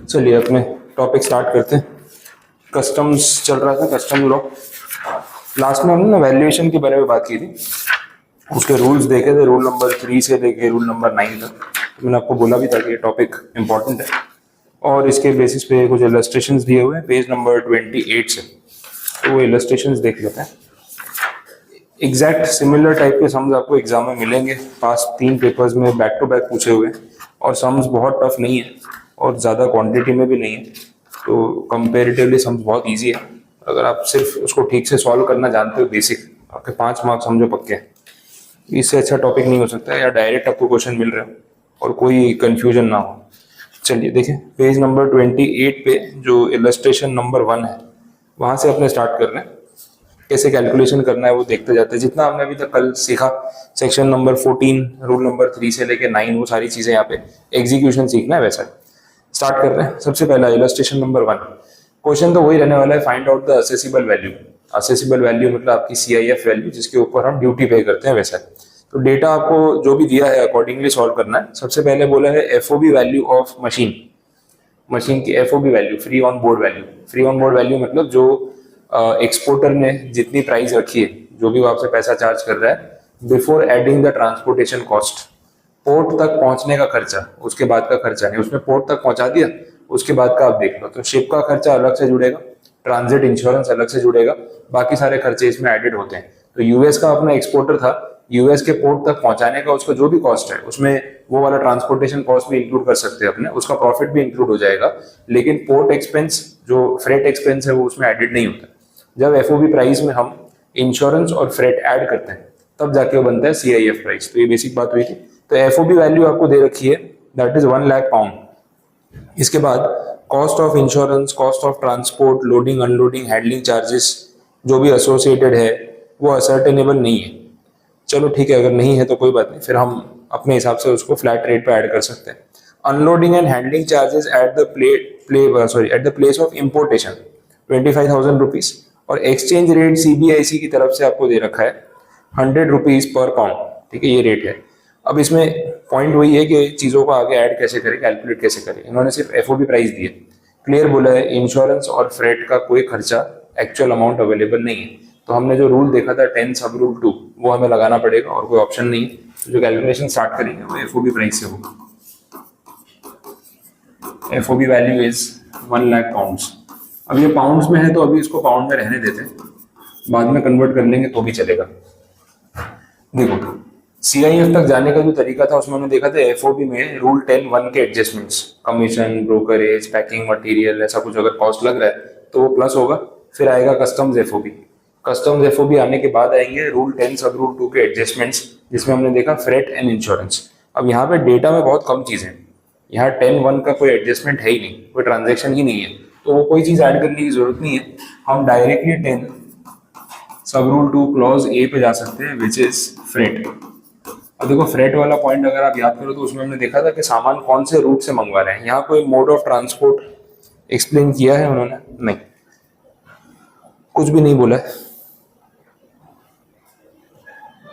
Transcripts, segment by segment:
चलिए अपने topic start करते हैं। कस्टम्स चल रहा था, कस्टम लॉ। लास्ट में हमने ना वैल्यूएशन के बारे में बात की थी, उसके रूल्स देखे थे, रूल नंबर 3 से लेके रूल नंबर 9 तक। तो मैंने आपको बोला भी था कि ये टॉपिक इंपॉर्टेंट है और इसके बेसिस पे कुछ इलस्ट्रेशंस दिए हुए हैं पेज नंबर 28 से, तो वो इलस्ट्रेशंस देख लेते हैं। एग्जैक्ट सिमिलर टाइप के सम्स आपको एग्जाम में मिलेंगे, पास 3 पेपर्स में बैक टू बैक पूछे हुए हैं और सम्स बहुत टफ नहीं है और ज़्यादा क्वांटिटी में भी नहीं है, तो कंपेरेटिवली सम्स बहुत इजी है। अगर आप सिर्फ उसको ठीक से सॉल्व करना जानते हो, बेसिक, आपके 5 मार्क्स समझो पक्के हैं। इससे अच्छा टॉपिक नहीं हो सकता या डायरेक्ट आपको क्वेश्चन मिल रहे हो और कोई कंफ्यूजन ना हो। चलिए देखिए, पेज नंबर 28 पे जो इलस्ट्रेशन नंबर 1 है वहाँ से अपने स्टार्ट कर रहे हैं। कैसे कैलकुलेशन करना है वो देखते जाते हैं। जितना हमने अभी तक कल सीखा, सेक्शन नंबर 14 रूल नंबर 3 से लेके 9, वो सारी चीज़ें यहाँ पे एग्जीक्यूशन सीखना है। वैसा स्टार्ट कर रहे हैं। सबसे पहला इलस्ट्रेशन नंबर 1, क्वेश्चन तो वही रहने वाला है, find out the accessible value. Accessible value मतलब आपकी CIF वैल्यू, जिसके ऊपर हम ड्यूटी पे करते हैं। वैसा तो डेटा आपको जो भी दिया है अकॉर्डिंगली सॉल्व करना है। सबसे पहले बोला है FOB value of machine, machine की FOB value, free on board value. Free on board value मतलब जो एक्सपोर्टर ने जितनी प्राइस रखी है, जो भी वो आपसे पैसा चार्ज कर रहा है, before adding the transportation cost, port तक पहुंचने का खर्चा, उसके बाद का खर्चा नहीं। उसने पोर्ट तक पहुंचा दिया, उसके बाद का आप देख लो। तो शिप का खर्चा अलग से जुड़ेगा, ट्रांजिट इंश्योरेंस अलग से जुड़ेगा, बाकी सारे खर्चे इसमें एडेड होते हैं। तो यूएस का अपना एक्सपोर्टर था, यूएस के पोर्ट तक पहुंचाने का उसका जो भी कॉस्ट है, उसमें वो वाला ट्रांसपोर्टेशन कॉस्ट भी इंक्लूड कर सकते हैं अपने, उसका प्रॉफिट भी इंक्लूड हो जाएगा। लेकिन पोर्ट एक्सपेंस, जो फ्रेट एक्सपेंस है, वो उसमें एडेड नहीं होता। जब FOB प्राइस में हम इंश्योरेंस और फ्रेट ऐड करते हैं, तब जाके वो बनता है CIF प्राइस। तो ये बेसिक बात हुई थी। तो FOB वैल्यू आपको दे रखी है, दैट इज 1 लाख पाउंड। इसके बाद cost of insurance, cost of transport, loading unloading, handling charges जो भी एसोसिएटेड है, वो असर्टेनेबल नहीं है। चलो ठीक है, अगर नहीं है तो कोई बात नहीं, फिर हम अपने हिसाब से उसको फ्लैट रेट पे ऐड कर सकते हैं। Unloading and handling charges at the place of importation 25,000 rupees, और एक्सचेंज रेट CBIC की तरफ से आपको दे रखा है 100 रुपीज पर पाउंड। ठीक है, ये रेट है। अब इसमें पॉइंट वही है कि चीज़ों को आगे ऐड कैसे करें, कैलकुलेट कैसे करें। इन्होंने सिर्फ FOB प्राइस दी है, क्लियर बोला है इंश्योरेंस और फ्रेट का कोई खर्चा, एक्चुअल अमाउंट अवेलेबल नहीं है। तो हमने जो रूल देखा था 10 सब रूल 2, वो हमें लगाना पड़ेगा और कोई ऑप्शन नहीं है। तो जो कैलकुलेशन स्टार्ट करेंगे वो FOB प्राइस से होगा। FOB value is 1 lakh pounds. अब ये पाउंड्स में है तो अभी इसको पाउंड में रहने देते हैं, बाद में कन्वर्ट कर लेंगे तो भी चलेगा। देखो, CIF तक जाने का जो तरीका था उसमें हमने देखा था FOB में रूल 10(1) के adjustments, commission, brokerage, packing material, ऐसा कुछ अगर कॉस्ट लग रहा है तो वो प्लस होगा। फिर आएगा कस्टम्स FOB। कस्टम्स FOB आने के बाद आएंगे रूल 10 सब रूल 2 के एडजस्टमेंट्स, जिसमें हमने देखा फ्रेट एंड इंश्योरेंस। अब यहाँ पे डेटा में बहुत कम चीजें हैं, यहाँ 10(1) का कोई एडजस्टमेंट है ही नहीं, कोई ट्रांजेक्शन ही नहीं है, तो वो कोई चीज ऐड करने की जरूरत नहीं है। हम डायरेक्टली 10 सब रूल 2 क्लॉज A पे जा सकते हैं, विच इज फ्रेट। अब देखो, फ्रेट वाला पॉइंट अगर आप याद करो तो उसमें हमने देखा था कि सामान कौन से रूट से मंगवा रहे हैं। यहाँ कोई मोड ऑफ ट्रांसपोर्ट एक्सप्लेन किया है उन्होंने? नहीं, कुछ भी नहीं बोला है।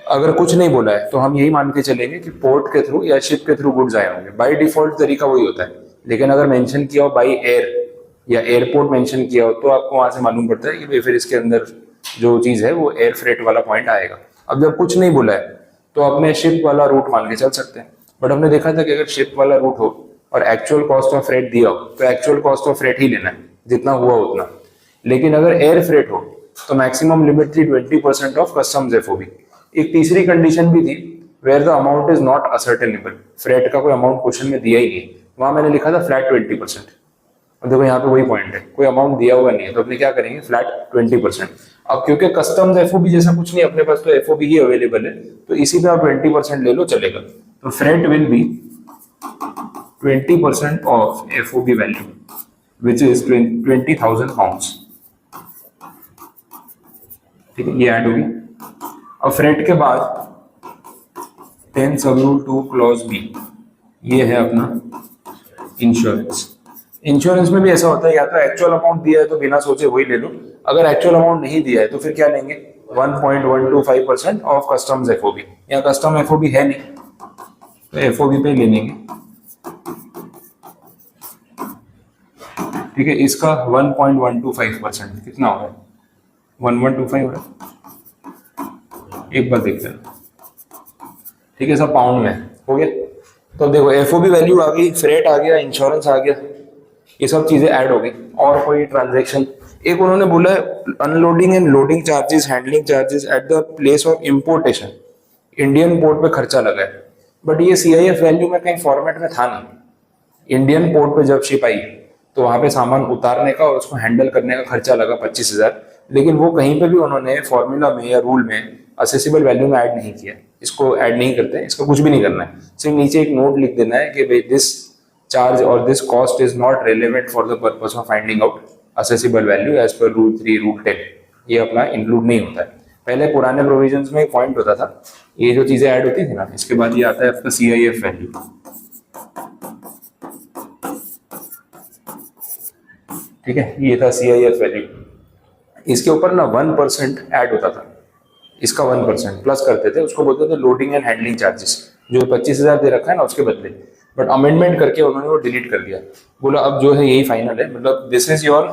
अगर कुछ नहीं बोला है तो हम यही मान के चलेंगे कि पोर्ट के थ्रू या शिप के थ्रू गुड्स आए होंगे। बाय डिफॉल्ट तरीका वही होता है, लेकिन अगर मेंशन किया हो बाई एयर या एयरपोर्ट मेंशन किया हो तो आपको वहां से मालूम पड़ता है कि भाई फिर इसके अंदर जो चीज है वो एयर फ्रेट वाला पॉइंट आएगा। अब जब कुछ नहीं बोला है तो अपने शिप वाला रूट मान के चल सकते हैं। बट हमने देखा था कि अगर शिप वाला रूट हो और एक्चुअल कॉस्ट ऑफ फ्रेट दिया हो तो एक्चुअल कॉस्ट ऑफ फ्रेट ही लेना है, जितना हुआ उतना। लेकिन अगर एयर फ्रेट हो तो मैक्सिमम लिमिट थी 20% ऑफ कस्टम्स FOB। एक तीसरी कंडीशन भी थी, where the amount is not ascertainable. Freight का कोई अमाउंट क्वेश्चन में दिया ही नहीं, वहां मैंने लिखा था फ्लैट 20%। अब देखो, यहाँ पे वही पॉइंट है, कोई अमाउंट दिया हुआ नहीं है, तो अपने क्या करेंगे, फ्लैट 20%। अब क्योंकि कस्टम्स FOB जैसा कुछ नहीं अपने पास, तो FOB ही अवेलेबल है, तो इसी पे आप 20% ले लो, चलेगा। तो freight will be 20% of FOB value, which is 20,000 pounds. ठीक है, ये ऐड होगी। अब फ्रेट के बाद 10 सब रूल 2 क्लॉज B, ये है अपना इंश्योरेंस। इंश्योरेंस में भी ऐसा होता है, या तो एक्चुअल अमाउंट दिया है तो बिना सोचे वही ले लो, अगर एक्चुअल अमाउंट नहीं दिया है तो फिर क्या लेंगे, 1.125% ऑफ कस्टम्स FOB। या कस्टम FOB है नहीं तो FOB पे ले लेंगे ठीक है, इसका 1.125%, कितना हो रहा है? 1125 हो रहा है, एक बार देख लेना। ठीक है, सब पाउंड में हो गया। तो देखो एफओबी वैल्यू आ गई, फ्रेट आ गया, इंश्योरेंस आ गया, ये सब चीजें ऐड हो गई। और कोई ट्रांजैक्शन, एक उन्होंने बोला है unloading and loading charges, handling charges at the place of importation, Indian port पे खर्चा लगा है। बट ये सीआईएफ वैल्यू में कहीं फॉर्मेट में था नहीं। इंडियन पोर्ट पे जब शिप आई तो वहां पे सामान उतारने का और उसको हैंडल करने का खर्चा लगा 25,000, लेकिन वो कहीं पे भी उन्होंने फॉर्मूला में या रूल में असेसिबल वैल्यू में ऐड नहीं किया। इसको ऐड नहीं करते, इसका कुछ भी नहीं करना है, सिर्फ नीचे एक नोट लिख देना है कि भाई दिस चार्ज और this cost is not relevant for the purpose of finding out assessable value as per rule 3 rule 10। ये अपना इंक्लूड नहीं होता है। पहले पुराने प्रोविजंस में एक पॉइंट होता था, ये जो चीजें ऐड होती थी ना, इसके बाद ये आता है आपका सीआईएफ वैल्यू। ठीक है, ये था सीआईएफ वैल्यू। इसके ऊपर ना 1% ऐड होता था, इसका 1% प्लस करते थे, उसको बोलते थे लोडिंग एंड हैंडलिंग चार्जेस, जो 25,000 दे रखा है ना उसके बदले। बट अमेंडमेंट करके उन्होंने वो डिलीट कर दिया, बोला अब जो है यही फाइनल है, मतलब this is your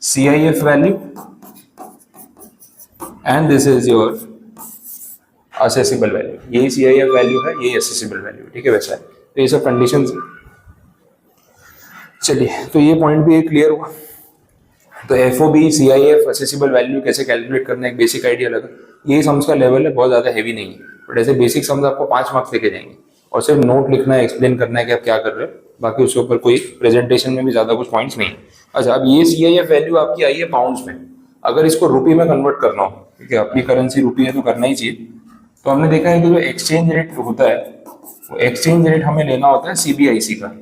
CIF value and this is your accessible value. यही सीआईएफ वैल्यू है, यही असेसिबल वैल्यू। ठीक है, वैसा है। तो ये सब कंडीशंस। चलिए, तो ये पॉइंट भी क्लियर हुआ। तो एफओबी, सीआईएफ, असेसिबल वैल्यू कैसे कैलकुलेट करना, एक बेसिक आइडिया लगा। यही सम्स का लेवल है, बहुत ज्यादा हैवी नहीं है, बट ऐसे बेसिक सम्स आपको 5 मार्क्स लेके जाएंगे और सिर्फ नोट लिखना है, एक्सप्लेन करना है कि आप क्या कर रहे हो, बाकी उसके ऊपर कोई प्रेजेंटेशन में भी ज्यादा कुछ पॉइंट्स नहीं। अच्छा, अब ये सीआईएफ वैल्यू आपकी आई है पाउंड्स में, अगर इसको रुपये में कन्वर्ट करना हो, ठीक है, अपनी करेंसी रुपये है तो करना ही चाहिए। तो हमने देखा है कि जो एक्सचेंज रेट होता है, वो एक्सचेंज रेट हमें लेना होता है सीबीआईसी का,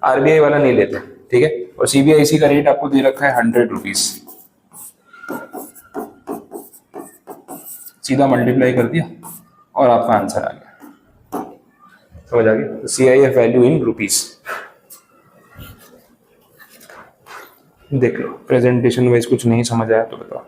आरबीआई वाला नहीं लेते। ठीक है, और सीबीआईसी का रेट आपको दे रखा है 100 रुपीज, सीधा मल्टीप्लाई कर दिया और आपका आंसर आ गया। समझ आ गया? तो सीआईएफ वैल्यू इन रुपीस। देख लो, प्रेजेंटेशन वाइज कुछ नहीं समझ आया तो बताओ।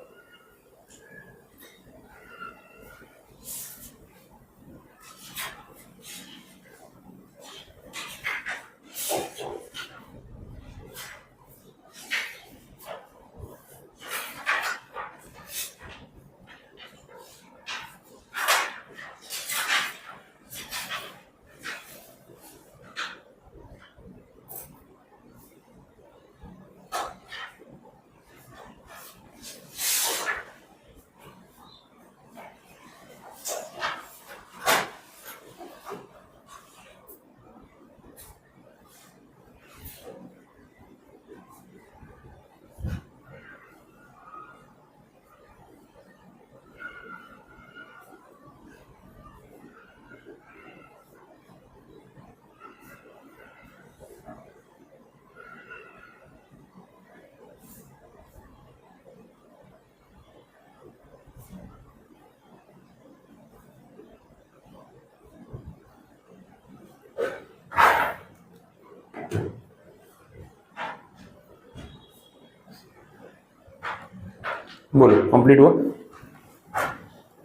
बोलो, कंप्लीट हुआ?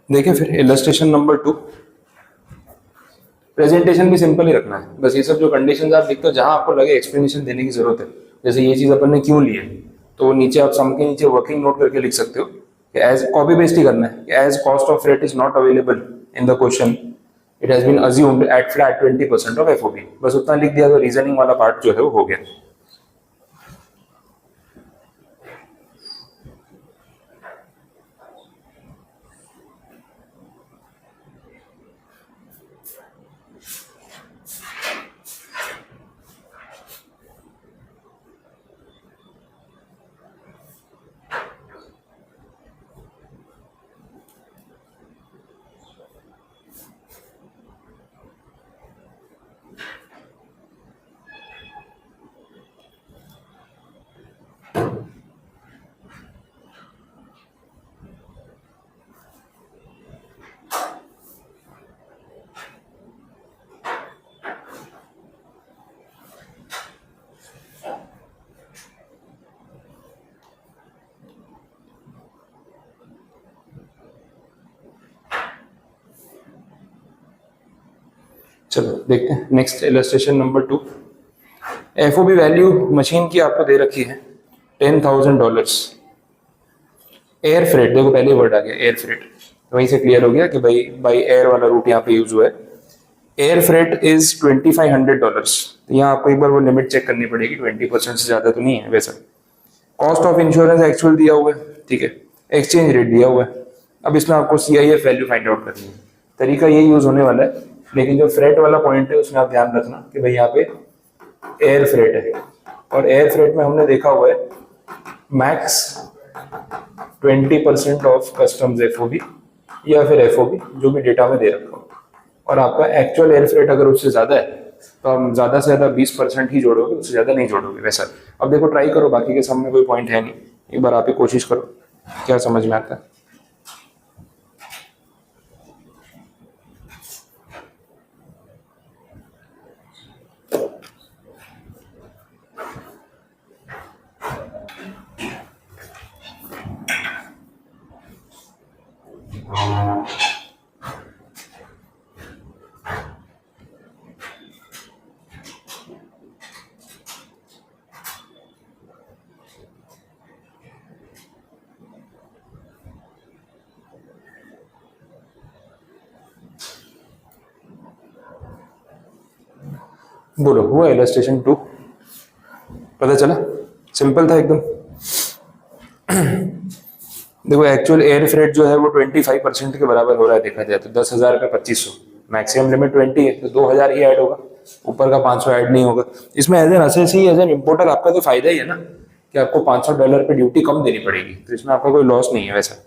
देखिए फिर इलस्ट्रेशन नंबर 2। प्रेजेंटेशन भी सिंपल ही रखना है, बस ये सब जो कंडीशंस आप लिखते हो, जहां आपको लगे एक्सप्लेनेशन देने की जरूरत है, जैसे ये चीज अपन ने क्यों ली है, तो नीचे आप सम के नीचे वर्किंग नोट करके लिख सकते हो कि एज कॉपी पेस्ट ही करना है, as cost of freight is not available in the question, it has been assumed at flat 20% of FOB. बस उतना लिख दिया तो रीजनिंग वाला पार्ट जो है वो हो गया। चलो देखते हैं next illustration number 2। FOB value machine की आपको दे रखी है, $10,000 एयर फ्रेट, देखो पहले वर्ड आ गया एयर फ्रेट, वहीं से क्लियर हो गया कि भाई बाई एयर वाला रूट यहाँ पे यूज हुआ है। Air freight is $2,500। तो यहाँ आपको एक बार वो लिमिट चेक करनी पड़ेगी, 20% से ज्यादा तो नहीं है वैसा। कॉस्ट ऑफ इंश्योरेंस एक्चुअल दिया हुआ है, ठीक है, एक्सचेंज रेट दिया हुआ है। अब इसमें आपको CIF वैल्यू फाइंड आउट करनी है, तरीका यही यूज होने वाला है, लेकिन जो फ्रेट वाला पॉइंट है उसमें आप ध्यान रखना कि भाई यहाँ पे एयर फ्रेट है, और एयर फ्रेट में हमने देखा हुआ है मैक्स 20% ऑफ कस्टम्स FOB या फिर FOB जो भी डेटा में दे रखा हो, और आपका एक्चुअल एयर फ्रेट अगर उससे ज्यादा है तो हम ज्यादा से ज्यादा 20% ही जोड़ोगे, उससे ज्यादा नहीं जोड़ोगे वैसा। अब देखो ट्राई करो, बाकी के सब में कोई पॉइंट है नहीं, एक बार आप ही कोशिश करो क्या समझ में आता है। बोलो हुआ इलस्ट्रेशन 2, पता चला? सिंपल था एकदम। देखो एक्चुअल एयर फ्रेट जो है वो 25% के बराबर हो रहा है, देखा जाए तो 10,000 पे 2500, मैक्सिमम लिमिट 20 है तो 2,000 ही ऐड होगा, ऊपर का 500 ऐड नहीं होगा। इसमें as an SSC as an importer आपका तो फायदा ही है ना कि आपको $500 पे ड्यूटी कम देनी पड़ेगी, तो इसमें आपका कोई लॉस नहीं है वैसा,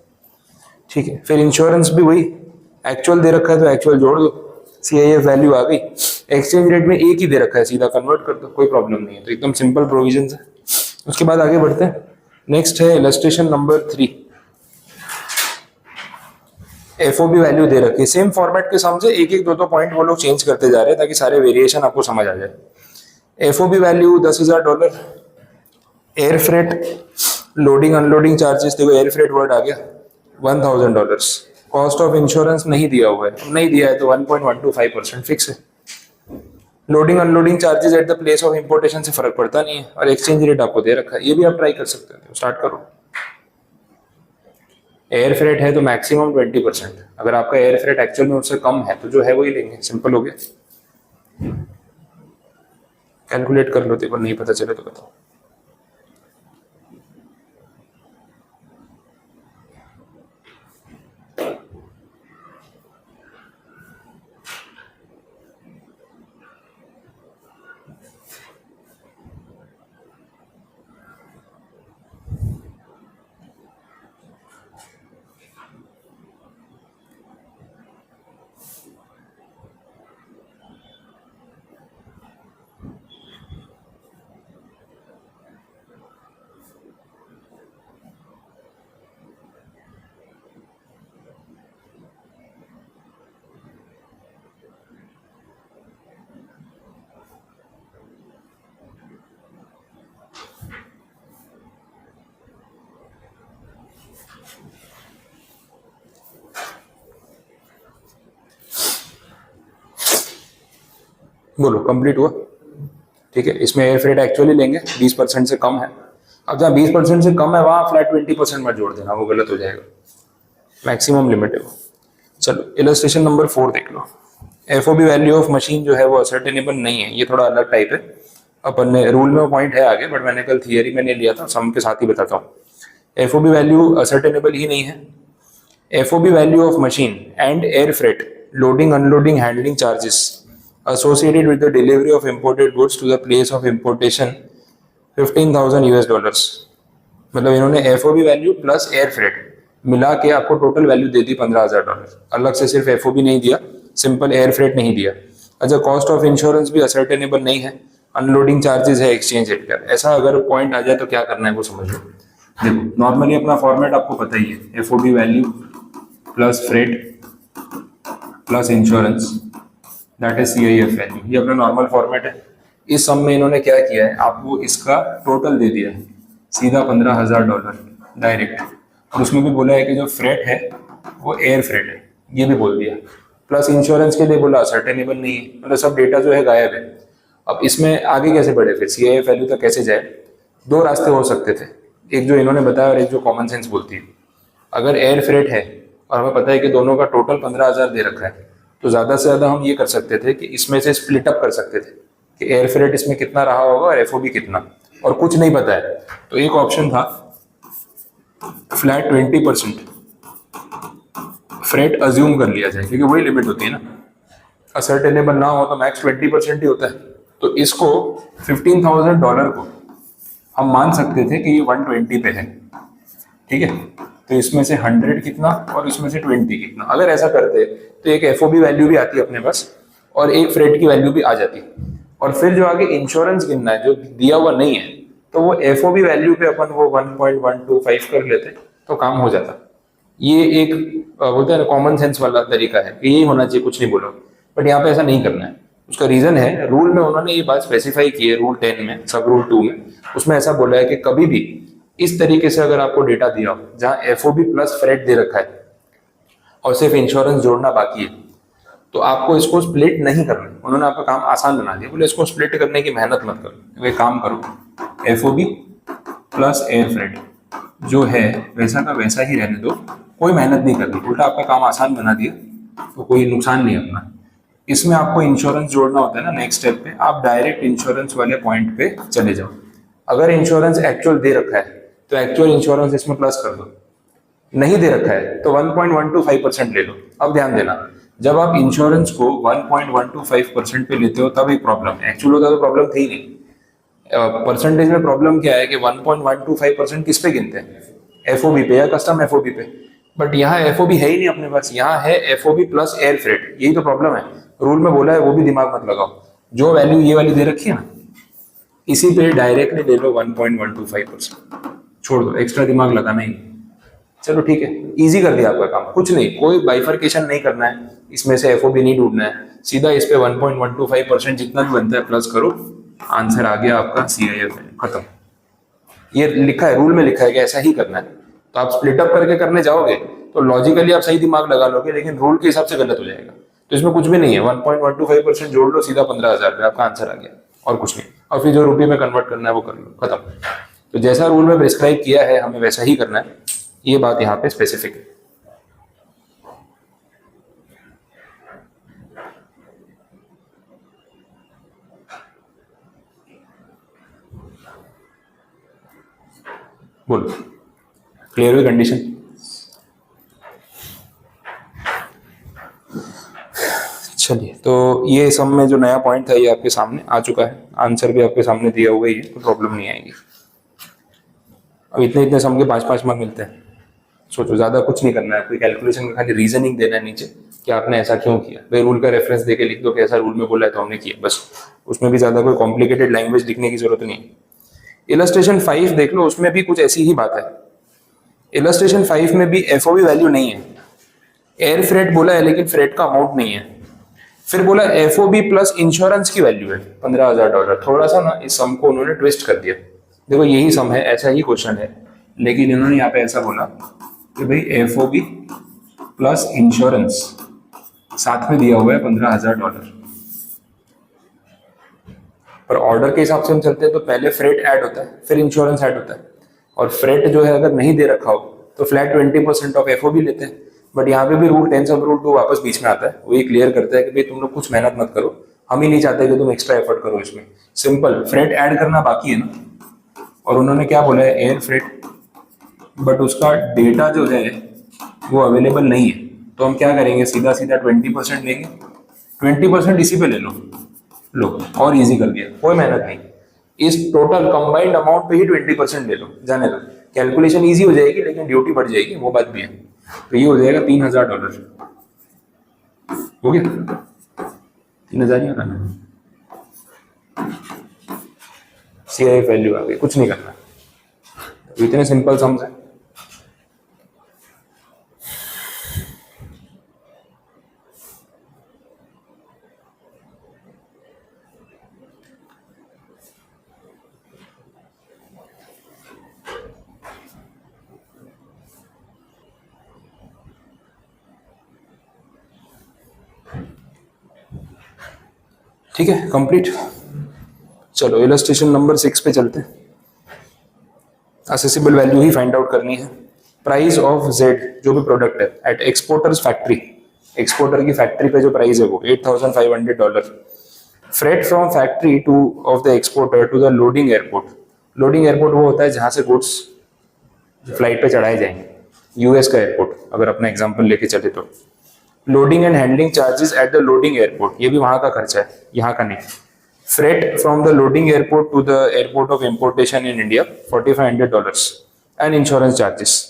ठीक है। फिर इंश्योरेंस भी वही एक्चुअल दे रखा है तो एक्चुअल जोड़ दो, CIF वैल्यू आ गई, एक्सचेंज रेट में एक ही दे रखा है, सीधा कन्वर्ट कर दो, कोई प्रॉब्लम नहीं है। तो एकदम सिंपल प्रोविजन है। उसके बाद आगे बढ़ते हैं, नेक्स्ट है इलस्ट्रेशन नंबर 3। FOB वैल्यू दे रखी है, सेम फॉर्मेट के समझे, एक एक दो पॉइंट वो लोग चेंज करते जा रहे हैं ताकि सारे वेरिएशन आपको समझ आ जाए। FOB value $10,000, air freight loading unloading charges, देखो एयर फ्रेट वर्ड आ गया, $1,000। कॉस्ट ऑफ इंश्योरेंस नहीं दिया हुआ है, नहीं दिया है तो 1.125% फिक्स है। Loading unloading charges at the place of importation से फर्क पड़ता नहीं है, और एक्सचेंज रेट आपको दे रखा है, ये भी आप ट्राई कर सकते हो। स्टार्ट करो। एयर फ्रेट है तो मैक्सिमम 20%, अगर आपका एयर फ्रेट एक्चुअल में उससे कम है तो जो है वही लेंगे, सिंपल हो गया। कैलकुलेट कर लो, देखो नहीं पता चले तो बताओ। बोलो कंप्लीट हुआ, ठीक है। इसमें एयर फ्रेट एक्चुअली लेंगे, 20% से कम है। अब जहाँ 20% से कम है वहां फ्लैट 20% मत जोड़ देना, वो गलत हो जाएगा, मैक्सिमम लिमिट है वो। चलो इलस्ट्रेशन नंबर 4 देख लो। FOB वैल्यू ऑफ मशीन जो है वो असर्टेनेबल नहीं है, ये थोड़ा अलग टाइप है। अपन ने रूल में वो पॉइंट है आगे, बट मैंने कल थियरी में नहीं लिया था, सम के साथ ही बताता हूँ। FOB वैल्यू असर्टेनेबल ही नहीं है। FOB value of machine and air freight loading unloading handling charges associated with the delivery of imported goods to the place of importation $15,000। मतलब इन्होंने FOB value plus air freight मिला के आपको total value दे दी $15,000, अलग से सिर्फ FOB नहीं दिया, सिंपल एयर फ्रेट नहीं दिया। अच्छा, कॉस्ट ऑफ इंश्योरेंस भी असर्टेनेबल नहीं है, अनलोडिंग चार्जेस है, एक्सचेंज रेट का। ऐसा अगर पॉइंट आ जाए तो क्या करना है वो समझ लो। देखो नॉर्मली अपना फॉर्मेट आपको पता ही है, FOB value plus freight plus insurance, that is CIF value, ये अपना नॉर्मल फॉर्मेट है। इस सम में इन्होंने क्या किया है, आपको इसका टोटल दे दिया है सीधा $15,000 डायरेक्ट, और उसमें भी बोला है कि जो फ्रेट है वो एयर फ्रेट है, ये भी बोल दिया। प्लस इंश्योरेंस के लिए बोला सर्टेनेबल नहीं है, मतलब सब डेटा जो है गायब है। अब इसमें आगे कैसे बढ़े, फिर CIF वैल्यू तक कैसे जाए? दो रास्ते हो सकते थे। एक जो इन्होंने बताया और एक जो कॉमन सेंस बोलती है। अगर एयर फ्रेट है और हमें पता है कि दोनों का टोटल 15,000 दे रखा है, तो ज़्यादा से ज़्यादा हम ये कर सकते थे कि इसमें से स्प्लिट अप कर सकते थे कि एयर फ्रेट इसमें कितना रहा होगा और एफओबी कितना, और कुछ नहीं पता है तो एक ऑप्शन था फ्लैट 20% फ्रेट अज्यूम कर लिया जाए, क्योंकि वही लिमिट होती है ना, असर्टेनेबल ना हो तो मैक्स 20% ही होता है। तो इसको $15,000 को हम मान सकते थे कि ये 120 पे है, ठीक है। तो इसमें से 100 कितना और इसमें से 20 कितना, अगर ऐसा करते तो एक एफओबी वैल्यू भी आती है अपने पास और एक फ्रेट की वैल्यू भी आ जाती, और फिर जो आगे इंश्योरेंस गिनना है जो दिया हुआ नहीं है, तो वो एफओबी वैल्यू पे अपन वो 1.125 कर लेते तो काम हो जाता। ये एक बोलते हैं ना कॉमन सेंस वाला तरीका है कि यही होना चाहिए, कुछ नहीं बोलो, बट यहाँ पे ऐसा नहीं करना है। उसका रीजन है, रूल में उन्होंने ये बात स्पेसिफाई की है, रूल 10 में, सब रूल 2 में, उसमें ऐसा बोला है कि कभी भी इस तरीके से अगर आपको डेटा दिया हो जहां एफओबी प्लस फ्रेट दे रखा है और सिर्फ इंश्योरेंस जोड़ना बाकी है, तो आपको इसको स्प्लिट नहीं करना। उन्होंने आपका काम आसान बना दिया, बोले इसको स्प्लिट करने की मेहनत मत करो, वे काम करो एफओबी प्लस एयर फ्रेट जो है वैसा का वैसा ही रहने दो, कोई मेहनत नहीं करनी, उल्टा आपका काम आसान बना दिया, तो कोई नुकसान नहीं अपना। इसमें आपको इंश्योरेंस जोड़ना होता है ना, नेक्स्ट स्टेप पे आप डायरेक्ट इंश्योरेंस वाले पॉइंट पे चले जाओ। अगर इंश्योरेंस एक्चुअल दे रखा है तो एक्चुअल इंश्योरेंस इसमें प्लस कर दो, नहीं दे रखा है तो 1.125% ले लो। अब ध्यान देना, जब आप इंश्योरेंस को 1.125% पे लेते हो तब एक प्रॉब्लम, एक्चुअल होता तो प्रॉब्लम थी नहीं। परसेंटेज में प्रॉब्लम क्या है कि 1.125% किस पे गिनते हैं, एफओबी पे या कस्टम एफओबी पे, बट यहाँ एफओबी है ही नहीं अपने पास, यहाँ है एफओबी प्लस एयर फ्रेट, यही तो प्रॉब्लम है। रूल में बोला है वो भी दिमाग मत लगाओ, जो वैल्यू ये वाली दे रखी है ना इसी पे डायरेक्टली ले लो 1.125%, छोड़ दो, एक्स्ट्रा दिमाग लगाना ही। चलो ठीक है, इजी कर दिया आपका काम, कुछ नहीं, कोई बाइफर्केशन नहीं करना है, इसमें से एफओबी नहीं ढूंढना है, सीधा इस पे 1.125% जितना भी बनता है प्लस करो, आंसर आ गया आपका सीआईएफ है, खत्म। ये लिखा है, रूल में लिखा है कि ऐसा ही करना है। तो आप स्प्लिट अप करके करने जाओगे तो लॉजिकली आप सही दिमाग लगा लोगे, लेकिन रूल के हिसाब से गलत हो जाएगा। तो इसमें कुछ भी नहीं है, 1.125% जोड़ लो, सीधा 15,000 पे आपका आंसर आ गया, और कुछ नहीं। और फिर जो रुपये में कन्वर्ट करना है वो कर लो, खत्म। तो जैसा रूल में प्रिस्क्राइब किया है हमें वैसा ही करना है, ये बात यहाँ पे स्पेसिफिक है। बोलो, क्लियर हुई कंडीशन? चलिए, तो ये सब में जो नया पॉइंट था ये आपके सामने आ चुका है, आंसर भी आपके सामने दिया हुआ ही है, तो प्रॉब्लम नहीं आएगी। अब इतने इतने सम के 5-5 मार्क मिलते हैं, सोचो, ज्यादा कुछ नहीं करना है, कोई कैलकुलेशन का खाली रीजनिंग देना है नीचे कि आपने ऐसा क्यों किया, भाई रूल का रेफरेंस देके लिख दो कि ऐसा रूल में बोला है तो हमने किया, बस। उसमें भी ज्यादा कोई कॉम्प्लिकेटेड लैंग्वेज लिखने की जरूरत नहीं। इलस्ट्रेशन 5 देख लो, उसमें भी कुछ ऐसी ही बात है। इलस्ट्रेशन 5 में भी एफओबी वैल्यू नहीं है, एयर फ्रेट बोला है लेकिन फ्रेट का अमाउंट नहीं है। फिर बोला एफओबी प्लस इंश्योरेंस की वैल्यू है $15,000। थोड़ा सा ना इस सम को उन्होंने ट्विस्ट कर दिया, देखो यही सम है, ऐसा ही क्वेश्चन है, लेकिन इन्होंने यहाँ पे ऐसा बोला कि भाई एफओबी प्लस इंश्योरेंस साथ में दिया हुआ है $15,000, पर ऑर्डर के हिसाब से हम चलते हैं तो पहले फ्रेट ऐड होता है फिर इंश्योरेंस ऐड होता है, और फ्रेट जो है अगर नहीं दे रखा हो तो फ्लैट 20% ऑफ एफओबी लेते हैं। बट यहाँ पे भी रूल 10 सब रूल 2 वापस बीच में आता है, वो ये क्लियर करता है कि भाई तुम लोग कुछ मेहनत मत करो, हम ही नहीं चाहते कि तुम एक्स्ट्रा एफर्ट करो, इसमें सिंपल फ्रेट ऐड करना बाकी है ना। और उन्होंने क्या बोला है, एयर फ्रेट, बट उसका डेटा जो है वो अवेलेबल नहीं है, तो हम क्या करेंगे, सीधा सीधा 20% लेंगे, 20% इसी पे ले लो, लो और इजी कर दिया, कोई मेहनत नहीं, इस टोटल कंबाइंड अमाउंट पे ही 20% ले लो, जाने दो, कैलकुलेशन इजी हो जाएगी लेकिन ड्यूटी बढ़ जाएगी, वो बात भी है। तो ये हो जाएगा $3,000, हो गया 3,000 ही होना, सीआईएफ वैल्यू आ गई, कुछ नहीं करना, तो इतने सिंपल सम्स है। ठीक है, कंप्लीट। चलो इलस्ट्रेशन नंबर 6 पे चलते हैं। असेसिबल वैल्यू ही फाइंड आउट करनी है। प्राइस ऑफ जेड जो भी प्रोडक्ट है एट एक्सपोर्टर्स फैक्ट्री, एक्सपोर्टर की फैक्ट्री पे जो प्राइस है वो $8,500। Freight from factory to of the exporter to the loading airport. Loading airport वो होता है जहां से गुड्स फ्लाइट पे चढ़ाए जाएंगे, यूएस का एयरपोर्ट अगर अपना एग्जांपल लेके चले तो। Loading and handling charges at the loading airport, ये भी वहां का खर्चा है, यहाँ का नहीं। Freight from the loading airport to the airport of importation in India $4,500 and insurance charges.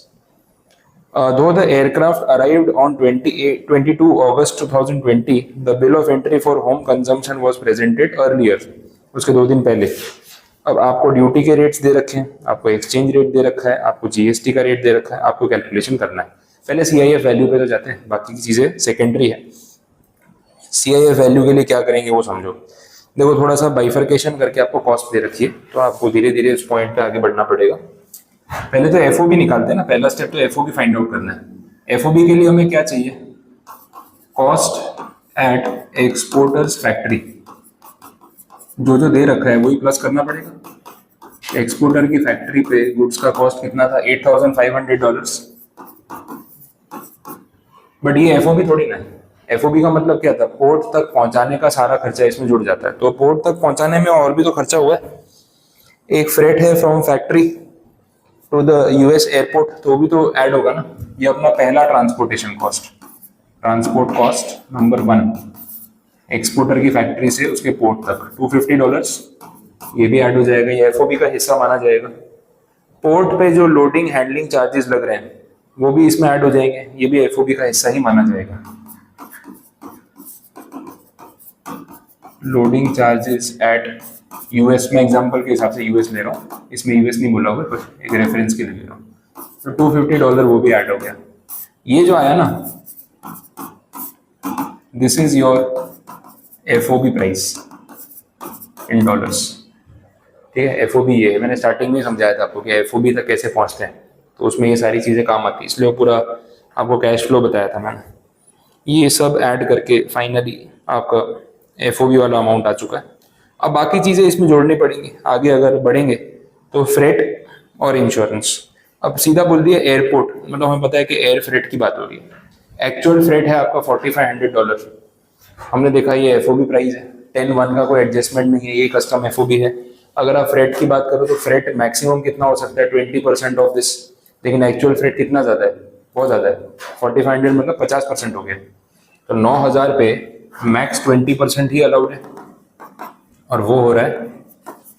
Though the aircraft arrived on 22 August 2020, the bill of entry for home consumption was presented earlier. उसके 2 दिन पहले। अब आपको duty के rates दे रखे हैं, आपको exchange rate दे रखा है, आपको जीएसटी का रेट दे रखा है, आपको कैलकुलेशन करना है। पहले सीआईएफ वैल्यू पे तो जाते हैं, बाकी की चीजें सेकेंडरी है। सीआईएफ वैल्यू के लिए क्या करेंगे वो समझो। देखो थोड़ा सा बाइफर्केशन करके आपको कॉस्ट दे रखी है, तो आपको धीरे धीरे उस पॉइंट पे आगे बढ़ना पड़ेगा। पहले तो एफओबी निकालते हैं ना, पहला स्टेप तो एफओबी फाइंड आउट करना है। एफओबी के लिए हमें क्या चाहिए, कॉस्ट एट एक्सपोर्टर्स फैक्ट्री, जो जो दे रखा है वही प्लस करना पड़ेगा। एक्सपोर्टर की फैक्ट्री पे गुड्स का कॉस्ट कितना था, $8,500। बट ये एफओबी थोड़ी ना है, एफओबी का मतलब क्या था, पोर्ट तक पहुंचाने का सारा खर्चा इसमें जुड़ जाता है। तो पोर्ट तक पहुंचाने में और भी तो खर्चा हुआ है। एक फ्रेट है from factory to the US airport, तो भी तो ऐड होगा ना। ये अपना पहला transportation cost, transport cost number 1, exporter की फैक्ट्री से उसके पोर्ट तक $250, ये भी ऐड हो जाएगा, ये एफओबी का हिस्सा माना जाएगा। पोर्ट पे जो लोडिंग हैंडलिंग चार्जेस लग रहे हैं वो भी इसमें ऐड हो जाएंगे, ये भी एफओबी का हिस्सा ही माना जाएगा। लोडिंग चार्जेस एट यूएस में, एग्जांपल के हिसाब से यूएस ले रहा हूँ, इसमें यूएस नहीं बोला होगा, पर एक रेफरेंस के लिए ले रहा हूँ। तो $250 वो भी ऐड हो गया। ये जो आया ना, this is your FOB price in dollars. ठीक है, एफओबी ये मैंने स्टार्टिंग में समझाया था आपको कि एफओबी तक कैसे पहुंचते हैं, तो उसमें ये सारी चीजें काम आती है, इसलिए वो पूरा आपको कैश फ्लो बताया था मैंने। ये सब ऐड करके फाइनली आपका एफओबी वाला अमाउंट आ चुका है। अब बाकी चीजें इसमें जोड़नी पड़ेंगी आगे अगर बढ़ेंगे तो, फ्रेट और इंश्योरेंस। अब सीधा बोल दिया एयरपोर्ट, मतलब हमें पता है कि एयर फ्रेट की बात हो रही है। एक्चुअल फ्रेट है आपका $4,500, हमने देखा ये एफओबी प्राइस है, 10(1) का कोई एडजस्टमेंट नहीं है, ये कस्टम एफओबी है। अगर आप फ्रेट की बात करो तो फ्रेट मैक्सिमम कितना हो सकता है, 20% ऑफ दिस, लेकिन एक्चुअल फ्रेट कितना ज्यादा है, बहुत ज्यादा है। 4,500 मतलब 50% हो गया, तो 9,000 पे मैक्स 20% ही अलाउड है, और वो हो रहा है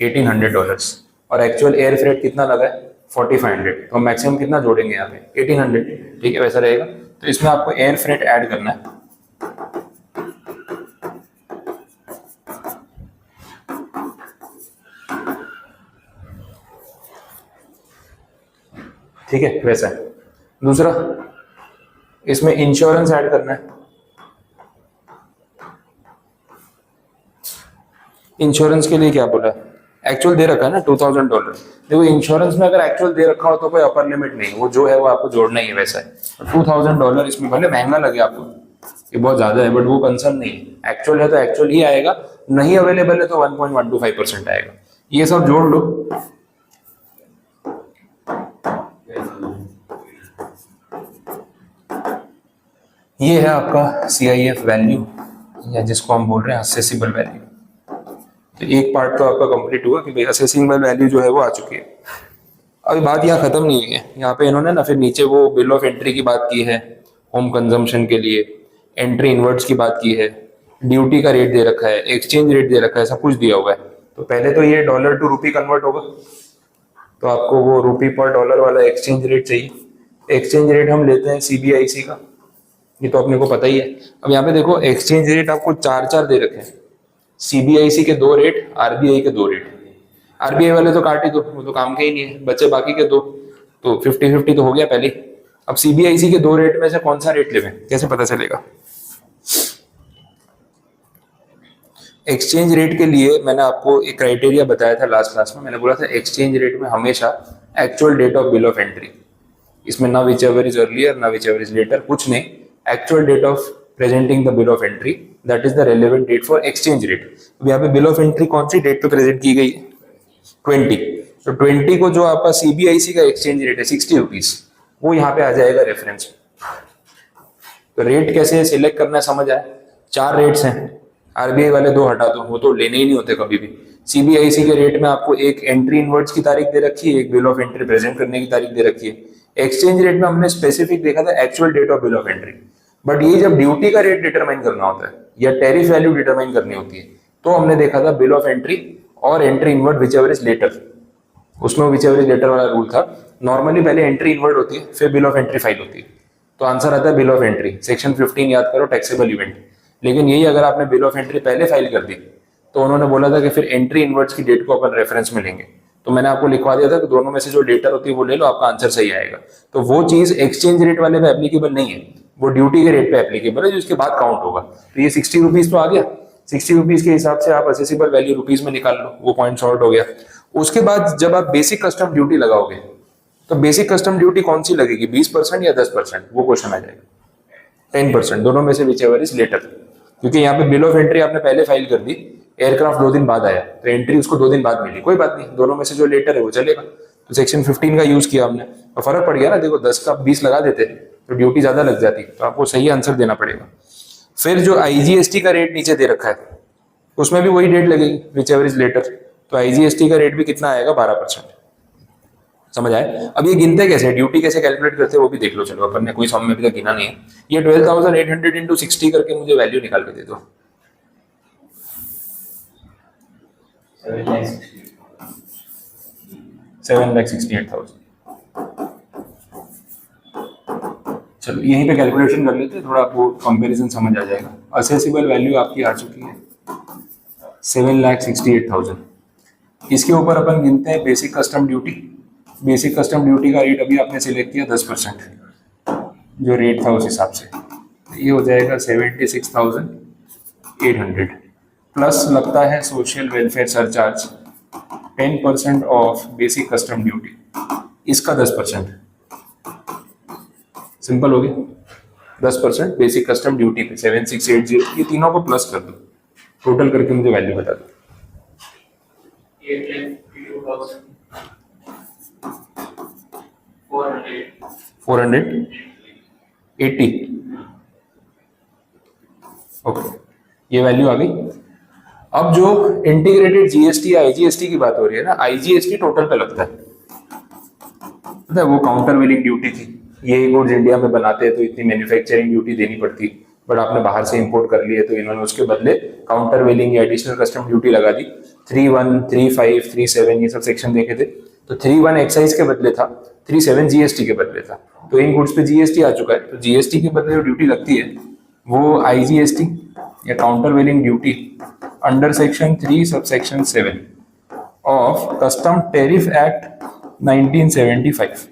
$1,800। और एक्चुअल एयर फ्रेट कितना लगा है, 4,500, तो मैक्सिमम कितना जोड़ेंगे यहाँ पे, 1,800। ठीक है, वैसा रहेगा। तो इसमें आपको एयर फ्रेट ऐड करना है। ठीक है, वैसा है। दूसरा, इसमें इंश्योरेंस ऐड करना है। इंश्योरेंस के लिए क्या बोला, एक्चुअल दे रखा है ना $2,000। देखो इंश्योरेंस में अगर एक्चुअल दे रखा हो तो कोई अपर लिमिट नहीं, वो जो है वो आपको जोड़ना ही है, वैसा है। $2,000 इसमें भले महंगा लगे आपको, ये बहुत ज्यादा है, बट वो कंसर्न नहीं है। एक्चुअल है तो एक्चुअल ही आएगा, नहीं अवेलेबल है तो 1.125% आएगा। ये सब जोड़ लो। ये है आपका सीआईएफ वैल्यू, या जिसको हम बोल रहे हैं असेसिबल वैल्यू। तो एक पार्ट तो आपका कंप्लीट हुआ कि भाई असेसिबल वैल्यू जो है वो आ चुकी है। अभी बात यहाँ खत्म नहीं हुई है, यहाँ पे इन्होंने ना फिर नीचे वो बिल ऑफ एंट्री की बात की है, होम कंजम्पशन के लिए एंट्री इनवर्ट्स की बात की है, ड्यूटी का रेट दे रखा है, एक्सचेंज रेट दे रखा है, सब कुछ दिया हुआ है। तो पहले तो ये डॉलर टू रुपी कन्वर्ट होगा, तो आपको वो रुपी पर डॉलर वाला एक्सचेंज रेट चाहिए। एक्सचेंज रेट हम लेते हैं सीबीआईसी का, ये तो अपने को पता ही है। अब यहाँ पे देखो एक्सचेंज रेट आपको चार दे रखे हैं, सीबीआईसी के 2 रेट, आरबीआई के 2 रेट। आरबीआई वाले तो काट ही दो, वो तो काम के ही नहीं है, बचे बाकी के 2, तो 50-50 तो हो गया पहले। अब सीबीआईसी के 2 रेट में से कौन सा रेट लेवे, कैसे पता चलेगा। एक्सचेंज रेट के लिए मैंने आपको एक क्राइटेरिया बताया था लास्ट क्लास में, मैंने बोला था एक्सचेंज रेट में हमेशा actual date of bill of entry, इसमें ना विच एवर इज अर्लियर ना विच एवर इज लेटर, कुछ नहीं, actual date of presenting the bill of entry, that is the relevant date for exchange rate. अब यहाँ पे बिल ऑफ एंट्री कौन सी date पे प्रेजेंट की गई है, 20, तो 20 को जो आपका सीबीआईसी का एक्सचेंज रेट है 60 रुपीज, वो यहाँ पे आ जाएगा रेफरेंस। तो रेट कैसे सिलेक्ट करना है समझ आया। 4 रेट्स हैं, आरबीआई वाले 2 हटा दो, वो तो लेने ही नहीं होते कभी भी। सीबीआईसी के रेट में आपको एक एंट्री इनवर्ड्स की तारीख दे रखी है, एक बिल ऑफ एंट्री प्रेजेंट करने की तारीख दे रखी है। एक्सचेंज रेट में हमने स्पेसिफिक देखा था actual date of bill of entry, but ये जब ड्यूटी का रेट डिटरमाइन करना होता है या टैरिफ वैल्यू डिटरमाइन करनी होती है, तो हमने देखा था बिल ऑफ एंट्री और entry inward whichever is later. उसमें विच एवर इज लेटर वाला रूल था। नॉर्मली पहले एंट्री इनवर्ड होती है, फिर बिल ऑफ एंट्री फाइल होती है, तो आंसर आता है बिल ऑफ एंट्री। सेक्शन 15 याद करो, टैक्सेबल इवेंट। लेकिन यही अगर आपने बिल ऑफ एंट्री पहले फाइल कर दी, तो उन्होंने बोला था कि फिर एंट्री इनवर्ड्स की डेट को अपन रेफरेंस में लेंगे। तो मैंने आपको लिखवा दिया था कि दोनों में से जो लेटर होती है वो ले लो, आपका आंसर सही आएगा। तो वो चीज एक्सचेंज रेट वाले पे एप्लीकेबल नहीं है, वो ड्यूटी के रेट पे एप्लीकेबल है, जो इसके बाद काउंट होगा। तो ये 60 रुपीज तो आ गया, 60 रुपीज के हिसाब से आप असेसिबल वैल्यू रुपीज में निकाल लो, वो पॉइंट सॉर्ट हो गया। उसके बाद जब आप बेसिक कस्टम ड्यूटी लगाओगे, तो बेसिक कस्टम ड्यूटी कौन सी लगेगी, 20% या 10%, वो क्वेश्चन आ जाएगा। 10%, दोनों में से विच एवर इज लेटर। क्योंकि यहाँ पे बिल ऑफ एंट्री आपने पहले फाइल कर दी, एयरक्राफ्ट 2 दिन बाद आया, तो एंट्री उसको 2 दिन बाद मिली, कोई बात नहीं, दोनों में से जो लेटर है वो चलेगा। तो सेक्शन 15 का यूज किया हमने, तो फर्क पड़ गया ना। देखो 10 का 20 लगा देते तो ड्यूटी ज्यादा लग जाती, तो आपको सही आंसर देना पड़ेगा। फिर जो आईजीएसटी का रेट नीचे दे रखा है, उसमें भी वही रेट लगेगी, विच एवर इज लेटर। तो आईजीएसटी का रेट भी कितना आएगा, 12%। समझ आए। अब ये गिनते कैसे, ड्यूटी कैसे कैलकुलेट करते हैं वो भी देख लो। चलो, अपन ने कोई सम में अभी तक गिना नहीं है। ये 12,800 इंटू 60 करके मुझे वैल्यू निकाल के दे दो। 7,68,000। चलो यहीं पे कैलकुलेशन कर लेते हैं, थोड़ा आपको कंपैरिजन समझ आ जाएगा। असेसिबल वैल्यू आपकी आ चुकी है 7,68,000। इसके ऊपर अपन गिनते हैं basic custom duty. Basic custom duty का रेट अभी आपने सिलेक्ट किया 10%, जो रेट था उस हिसाब से। ये हो जाएगा 76,800 प्लस लगता है social welfare surcharge 10% of basic custom duty, इसका 10%। सिंपल हो गया, 10% बेसिक कस्टम ड्यूटी पे 7680, ये तीनों को प्लस कर दो, टोटल करके मुझे वैल्यू बता दो। 480। ओके, ये वैल्यू आ गई। अब जो इंटीग्रेटेड जीएसटी या आईजीएसटी की बात हो रही है ना, आईजीएसटी टोटल पे लगता है, पता है वो काउंटर वेलिंग ड्यूटी थी। ये गुड्स इंडिया में बनाते हैं तो इतनी मैन्युफैक्चरिंग ड्यूटी देनी पड़ती, बट आपने बाहर से इंपोर्ट कर लिए तो इन्होंने उसके बदले काउंटर वेलिंग या एडिशनल कस्टम ड्यूटी लगा दी। 31, 35, 37 ये सब सेक्शन देखे थे। तो 31 एक्साइज के बदले था, 37 जीएसटी के बदले था। तो इन गुड्स पे जीएसटी आ चुका है, तो जीएसटी के बदले जो ड्यूटी लगती है वो आईजीएसटी या countervailing duty under section 3 subsection 7 of custom tariff act 1975,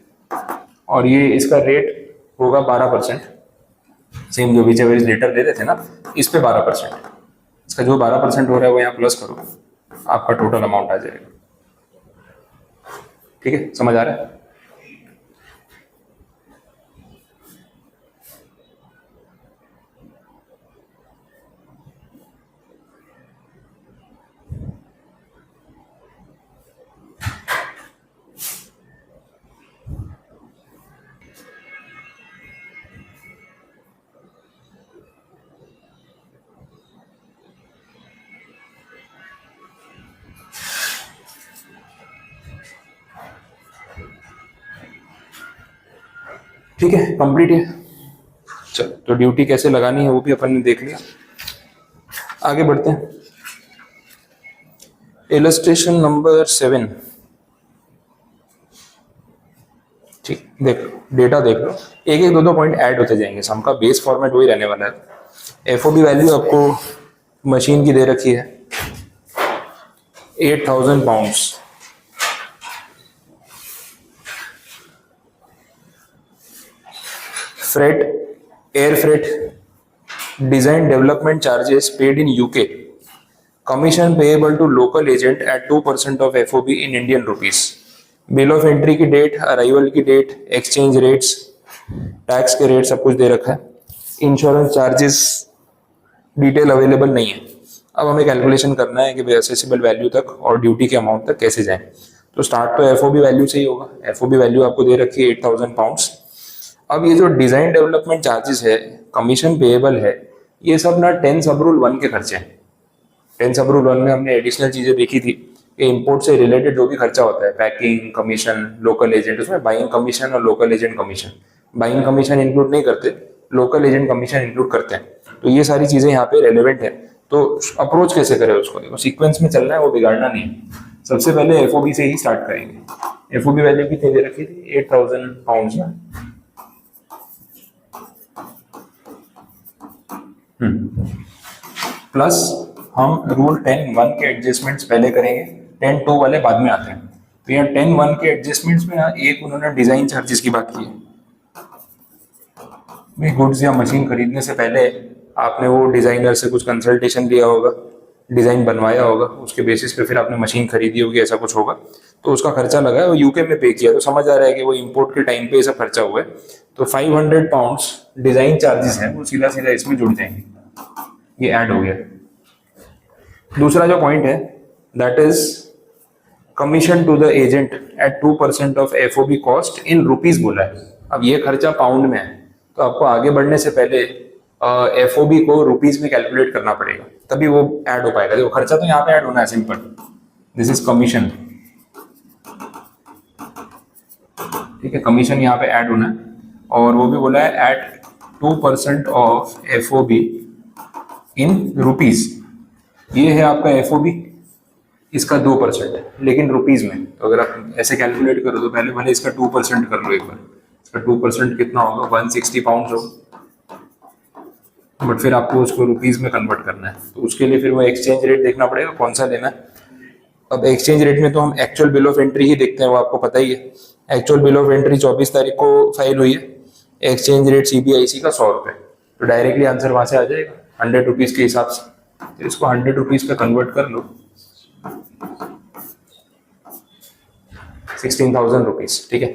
और ये इसका रेट होगा 12%। सेम जो विच एवर इज लेटर दे रहे थे ना, इस पे 12%। इसका जो 12% हो रहा है वो यहाँ प्लस करो, आपका टोटल अमाउंट आ जाएगा। ठीक है, समझ आ रहा है। ठीक है, कंप्लीट है। चलो, तो ड्यूटी कैसे लगानी है वो भी अपन ने देख लिया। आगे बढ़ते हैं। Illustration number 7। ठीक, देख लो, डेटा देख लो, एक एक दो पॉइंट ऐड होते जाएंगे। सम का बेस फॉर्मेट वही रहने वाला है। एफओबी वैल्यू आपको मशीन की दे रखी है 8,000 pounds. Freight, air freight, design development charges paid in UK, commission payable to local agent at 2% of FOB in Indian rupees, bill of entry की डेट, अराइवल की डेट, एक्सचेंज रेट्स, टैक्स के rate सब कुछ दे रखा है। Insurance charges detail available नहीं है। अब हमें कैलकुलेशन करना है कि भाई असेसिबल वैल्यू तक और ड्यूटी के अमाउंट तक कैसे जाएं। तो स्टार्ट तो एफओबी वैल्यू से ही होगा। एफओबी वैल्यू आपको दे रखी है 8000 पाउंड्स। अब ये जो डिजाइन डेवलपमेंट चार्जेस है, कमीशन पेएबल है, ये सब ना 10 सब रूल 1 के खर्चे हैं। 10 सब रूल 1 में हमने एडिशनल चीजें देखी थी कि इंपोर्ट से रिलेटेड जो भी खर्चा होता है, पैकिंग कमीशन, लोकल एजेंट, उसमें बाइंग कमीशन और local agent commission, buying commission include नहीं करते, लोकल एजेंट कमीशन इंक्लूड करते हैं। तो ये सारी चीजें यहाँ पे रेलेवेंट है। तो अप्रोच कैसे करें उसको, देखो सीक्वेंस में चलना है, वो बिगाड़ना नहीं है। सबसे पहले एफओबी से ही स्टार्ट करेंगे। एफओबी वैल्यू कितनी दे रखी थी, 8000 पाउंड्स ना। प्लस हम रूल 10(1) के एडजस्टमेंट्स पहले करेंगे, 10(2) वाले बाद में आते हैं। तो यहाँ 10(1) के एडजस्टमेंट्स में एक उन्होंने डिजाइन चार्जेस की बात की है। गुड्स या मशीन खरीदने से पहले आपने वो डिजाइनर से कुछ कंसल्टेशन लिया होगा, डिजाइन बनवाया होगा, उसके बेसिस पे फिर आपने मशीन खरीदी होगी, ऐसा कुछ होगा। तो उसका खर्चा लगा है, वो यूके में पे किया, तो समझ आ रहा है कि वो इंपोर्ट के टाइम पे ये सब खर्चा हुआ है। तो 500 पाउंड्स डिजाइन चार्जेस हैं, वो सीधा सीधा इसमें जुड़ जाएंगे, ये ऐड हो गया। दूसरा जो पॉइंट है, that is commission to the agent at 2% of FOB cost in rupees बोला है। अब ये खर्चा पाउंड में है, तो आपको आगे बढ़ने से पहले एफओबी को रुपीज में कैलकुलेट करना पड़ेगा, तभी वो ऐड हो पाएगा। देखो खर्चा तो यहाँ पे ऐड होना है, सिंपल, दिस इज कमीशन, ठीक है, कमीशन यहाँ पे ऐड होना है। और वो भी बोला है at 2% of FOB in rupees. ये है आपका एफओबी, इसका 2% है, लेकिन रुपीज में। तो अगर आप ऐसे कैलकुलेट करो तो पहले भले इसका 2% कर लो एक बार। इसका 2% कितना होगा, 160 पाउंड होगा, बट फिर आपको उसको रुपीज में कन्वर्ट करना है। तो उसके लिए फिर वो एक्सचेंज रेट देखना पड़ेगा कौन सा लेना है। अब एक्सचेंज रेट में तो हम एक्चुअल बिल ऑफ एंट्री ही देखते हैं, वो आपको पता ही है। एक्चुअल बिल ऑफ एंट्री 24 तारीख को फाइल हुई है, एक्सचेंज रेट सीबीआईसी का 100 रुपये, तो डायरेक्टली आंसर वहां से आ जाएगा 100 रुपीज के हिसाब से। तो इसको 100 रुपीज पे कन्वर्ट कर लो, 16,000 रुपीज, ठीक है।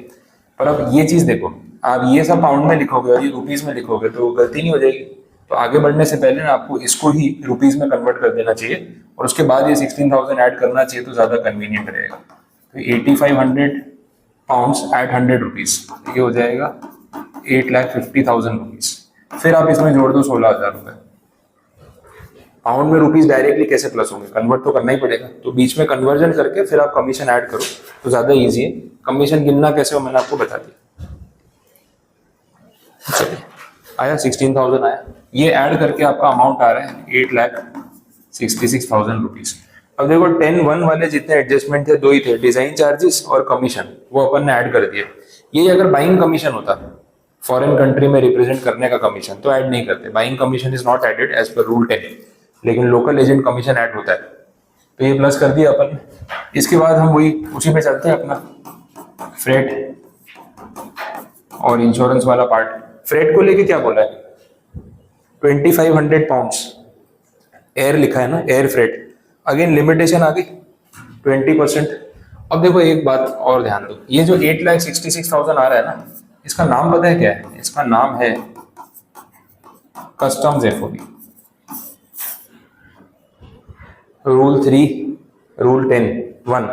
पर अब ये चीज देखो, आप ये सब पाउंड में लिखोगे और ये रुपीज में लिखोगे तो गलती नहीं हो जाएगी। तो आगे बढ़ने से पहले ना आपको इसको ही रुपीज में कन्वर्ट कर देना चाहिए और उसके बाद ये 16,000 ऐड करना चाहिए, तो ज्यादा कन्वीनियंट रहेगा। तो 8500 पाउंड्स एट 100 रुपीज, ये हो जाएगा 8,50,000 रुपीज। फिर आप इसमें जोड़ दो 16,000 रुपए। पाउंड में रुपीज डायरेक्टली कैसे प्लस होंगे, कन्वर्ट तो करना ही पड़ेगा। तो बीच में कन्वर्जन करके फिर आप कमीशन ऐड करो तो ज्यादा इजी है। कमीशन गिनना कैसे हो मैंने आपको बता दिया। चलिए, आया 16,000 आया, ये ऐड करके आपका अमाउंट आ रहा है 8,66,000 रुपीज। अब देखो 10(1) वाले जितने एडजस्टमेंट थे, दो ही थे, डिजाइन चार्जेस और कमीशन, वो अपन ने ऐड कर दिए। ये अगर बाइंग कमीशन होता, फॉरेन कंट्री में रिप्रेजेंट करने का कमीशन, तो ऐड नहीं करते। Buying commission is not added as per rule 10, लेकिन लोकल एजेंट कमीशन ऐड होता है, तो ये प्लस कर दिया अपन। इसके बाद हम वही उसी पे चलते हैं, अपना फ्रेट और इंश्योरेंस वाला पार्ट। फ्रेट को लेके क्या बोला है, 2500 पाउंड्स एयर लिखा है ना, एयर फ्रेट। अगेन लिमिटेशन आ गई 20%। अब देखो एक बात और ध्यान दो, ये जो 8,66,000 आ रहा है ना, इसका नाम पता है क्या है, इसका नाम है कस्टम्स एफओबी। रूल 3, रूल 10(1),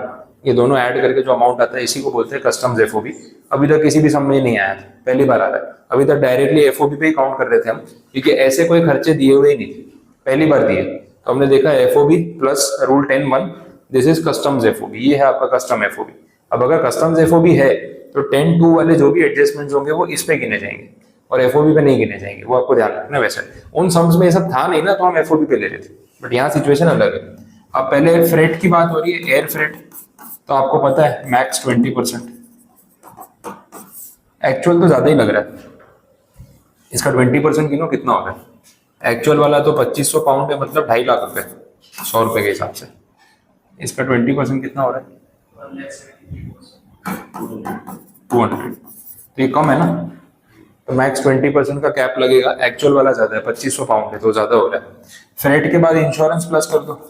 ये दोनों ऐड करके जो अमाउंट आता है इसी को बोलते हैं कस्टम्स एफओबी। अभी तक किसी भी समझ में नहीं आया था, पहली बार आ रहा है। अभी तक डायरेक्टली एफओबी पे ही काउंट कर रहे थे हम, क्योंकि ऐसे कोई खर्चे दिए हुए ही नहीं थे, पहली बार दिए। तो हमने देखा FOB plus rule 10(1), this is customs FOB, ये है आपका कस्टम एफओबी। अब अगर कस्टम्स एफओबी है तो 10(2) वाले जो भी एडजस्टमेंट होंगे वो इस पे गिने जाएंगे और एफओबी पे नहीं गिने जाएंगे, वो आपको ध्यान रखना। वैसे उन सम्स में ये सब था नहीं ना, तो हम एफओबी पे ले रहे थे, बट यहाँ सिचुएशन अलग है। अब पहले फ्रेट की बात हो रही है, एयर फ्रेट, तो आपको पता है मैक्स 20%। एक्चुअल तो ज्यादा ही लग रहा है, इसका 20% गिनो कितना हो रहा है। एक्चुअल वाला तो 2500 पाउंड है, मतलब 2.5 लाख रुपए, 100 रुपए के हिसाब से। इसका 20% कितना हो रहा है, 200, तो ये कम है ना। तो मैक्स 20% का कैप लगेगा, एक्चुअल वाला ज्यादा है, 2500 पाउंड है तो ज्यादा हो रहा है। फ्रेट के बाद इंश्योरेंस प्लस कर दो,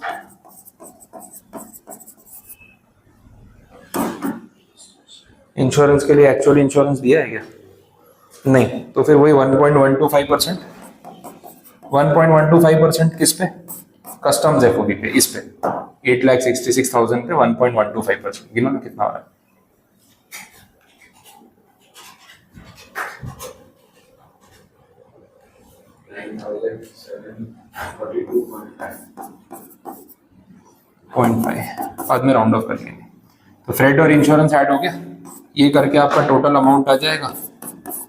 इंश्योरेंस के लिए एक्चुअल इंश्योरेंस दिया है क्या, नहीं, तो फिर वही 1.125%। 1.125% किस पे, कस्टम्स एफओबी पे, इस पे 8,66,000 पे 1.125%, गिनो ना कितना हो रहा है। .5 बाद में राउंड ऑफ कर लेंगे। तो फ्रेट और इंश्योरेंस ऐड हो गया, ये करके आपका टोटल अमाउंट आ जाएगा।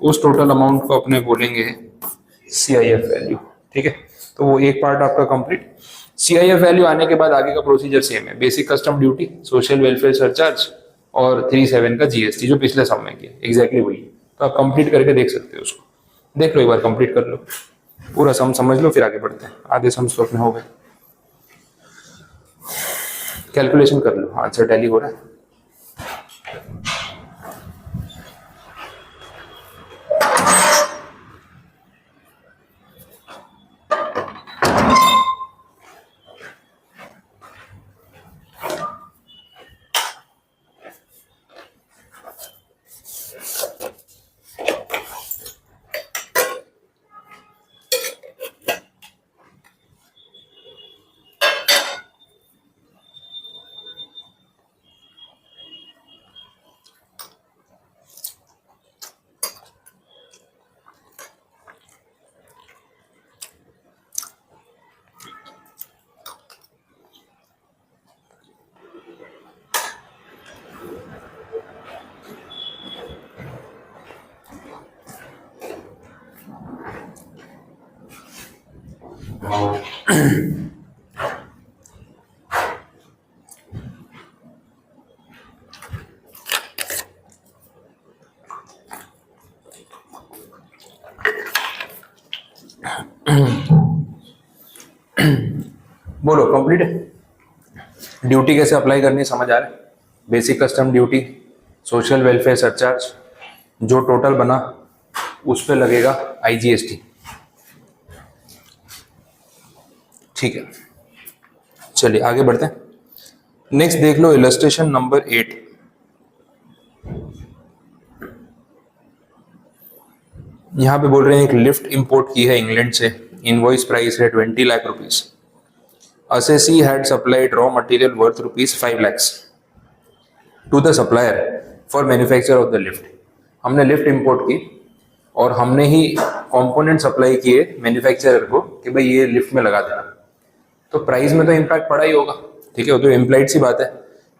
उस टोटल अमाउंट को अपने बोलेंगे CIF वैल्यू, ठीक है। तो वो एक पार्ट आपका कंप्लीट। CIF वैल्यू आने के बाद आगे का प्रोसीजर सेम है, basic custom duty, social welfare surcharge और 37 का GST जो पिछले सम में किया, एग्जैक्टली वही। तो आप कंप्लीट करके देख सकते हो उसको, देख लो एक बार, कंप्लीट कर लो, पूरा सम समझ लो, फिर आगे बढ़ते हैं। आधे सम तो अपने हो गए, कैलकुलेशन कर लो, आंसर टैली हो रहा है। बोलो कंप्लीट है। ड्यूटी कैसे अप्लाई करनी है समझ आ रहा है। Basic custom duty, social welfare surcharge, जो टोटल बना उस पे लगेगा IGST, ठीक है। चलिए आगे बढ़ते हैं। नेक्स्ट देख लो इलस्ट्रेशन नंबर 8। यहां पे बोल रहे हैं एक लिफ्ट इंपोर्ट की है इंग्लैंड से, इनवॉइस प्राइस है 20 lakh rupees. Assessee had supplied raw material worth rupees 5 lakhs to the supplier for manufacture of the lift। हमने लिफ्ट इंपोर्ट की और हमने ही कंपोनेंट सप्लाई किए मैन्युफैक्चरर को कि भाई ये लिफ्ट में लगा देना, तो प्राइस में तो इम्पैक्ट पड़ा ही होगा, ठीक है, वो तो इम्प्लाइड सी बात है।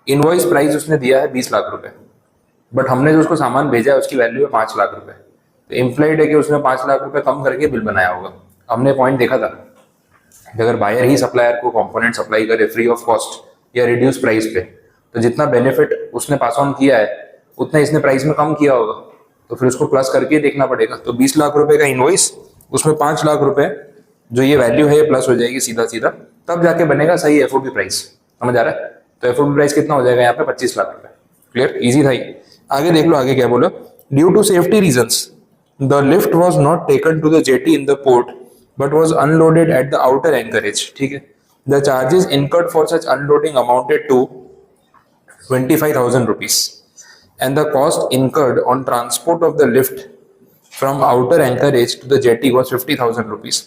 इनवॉइस प्राइस उसने दिया है 20 लाख रुपए, बट हमने जो उसको सामान भेजा है उसकी वैल्यू है 5 लाख रुपए, तो इम्प्लाइड है कि उसने 5 लाख रुपए कम करके बिल बनाया होगा। हमने पॉइंट देखा था कि अगर बायर ही सप्लायर को कंपोनेंट सप्लाई करे फ्री ऑफ कॉस्ट या रिड्यूस प्राइस पे, तो जितना बेनिफिट उसने पास ऑन किया है उतना इसने प्राइस में कम किया होगा, तो फिर उसको प्लस करके देखना पड़ेगा। तो 20 लाख रुपए का इनवॉइस, उसमें 5 लाख रुपए जो ये वैल्यू है ये प्लस हो जाएगी सीधा सीधा, तब जाके बनेगा सही FOB प्राइस। समझ आ रहा है? तो FOB प्राइस कितना हो जाएगा यहाँ पे 25 लाख रुपए। क्लियर, इजी था ये। आगे देख लो, आगे क्या बोला, due to safety reasons the lift was not taken to the jetty in the port but was unloaded at the outer anchorage, ठीक है। The charges incurred for such unloading amounted to 25,000 rupees and the cost incurred on transport of the lift from outer anchorage to the jetty was 50,000 rupees.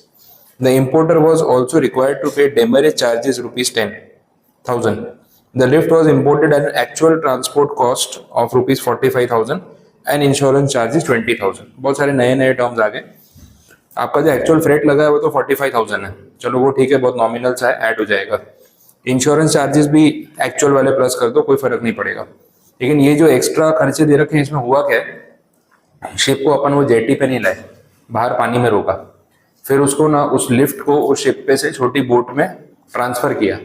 The importer was also required to pay demurrage charges rupees 10,000. The lift was imported at an actual transport cost of rupees 45,000 and insurance charges 20,000. बहुत सारे नए नए terms आ गए। आपका जो actual freight लगा है वो तो 45,000 है, चलो वो ठीक है, बहुत नॉमिनल सा है, ऐड हो जाएगा। इंश्योरेंस चार्जेस भी एक्चुअल वाले प्लस कर दो, कोई फर्क नहीं पड़ेगा। लेकिन ये जो एक्स्ट्रा खर्चे दे रखे हैं इसमें हुआ क्या है, शिप को अपन वो जेटी पे नहीं लाए, बाहर पानी में रोका, फिर उसको ना उस लिफ्ट को उस शिप पे से छोटी बोट में ट्रांसफर किया,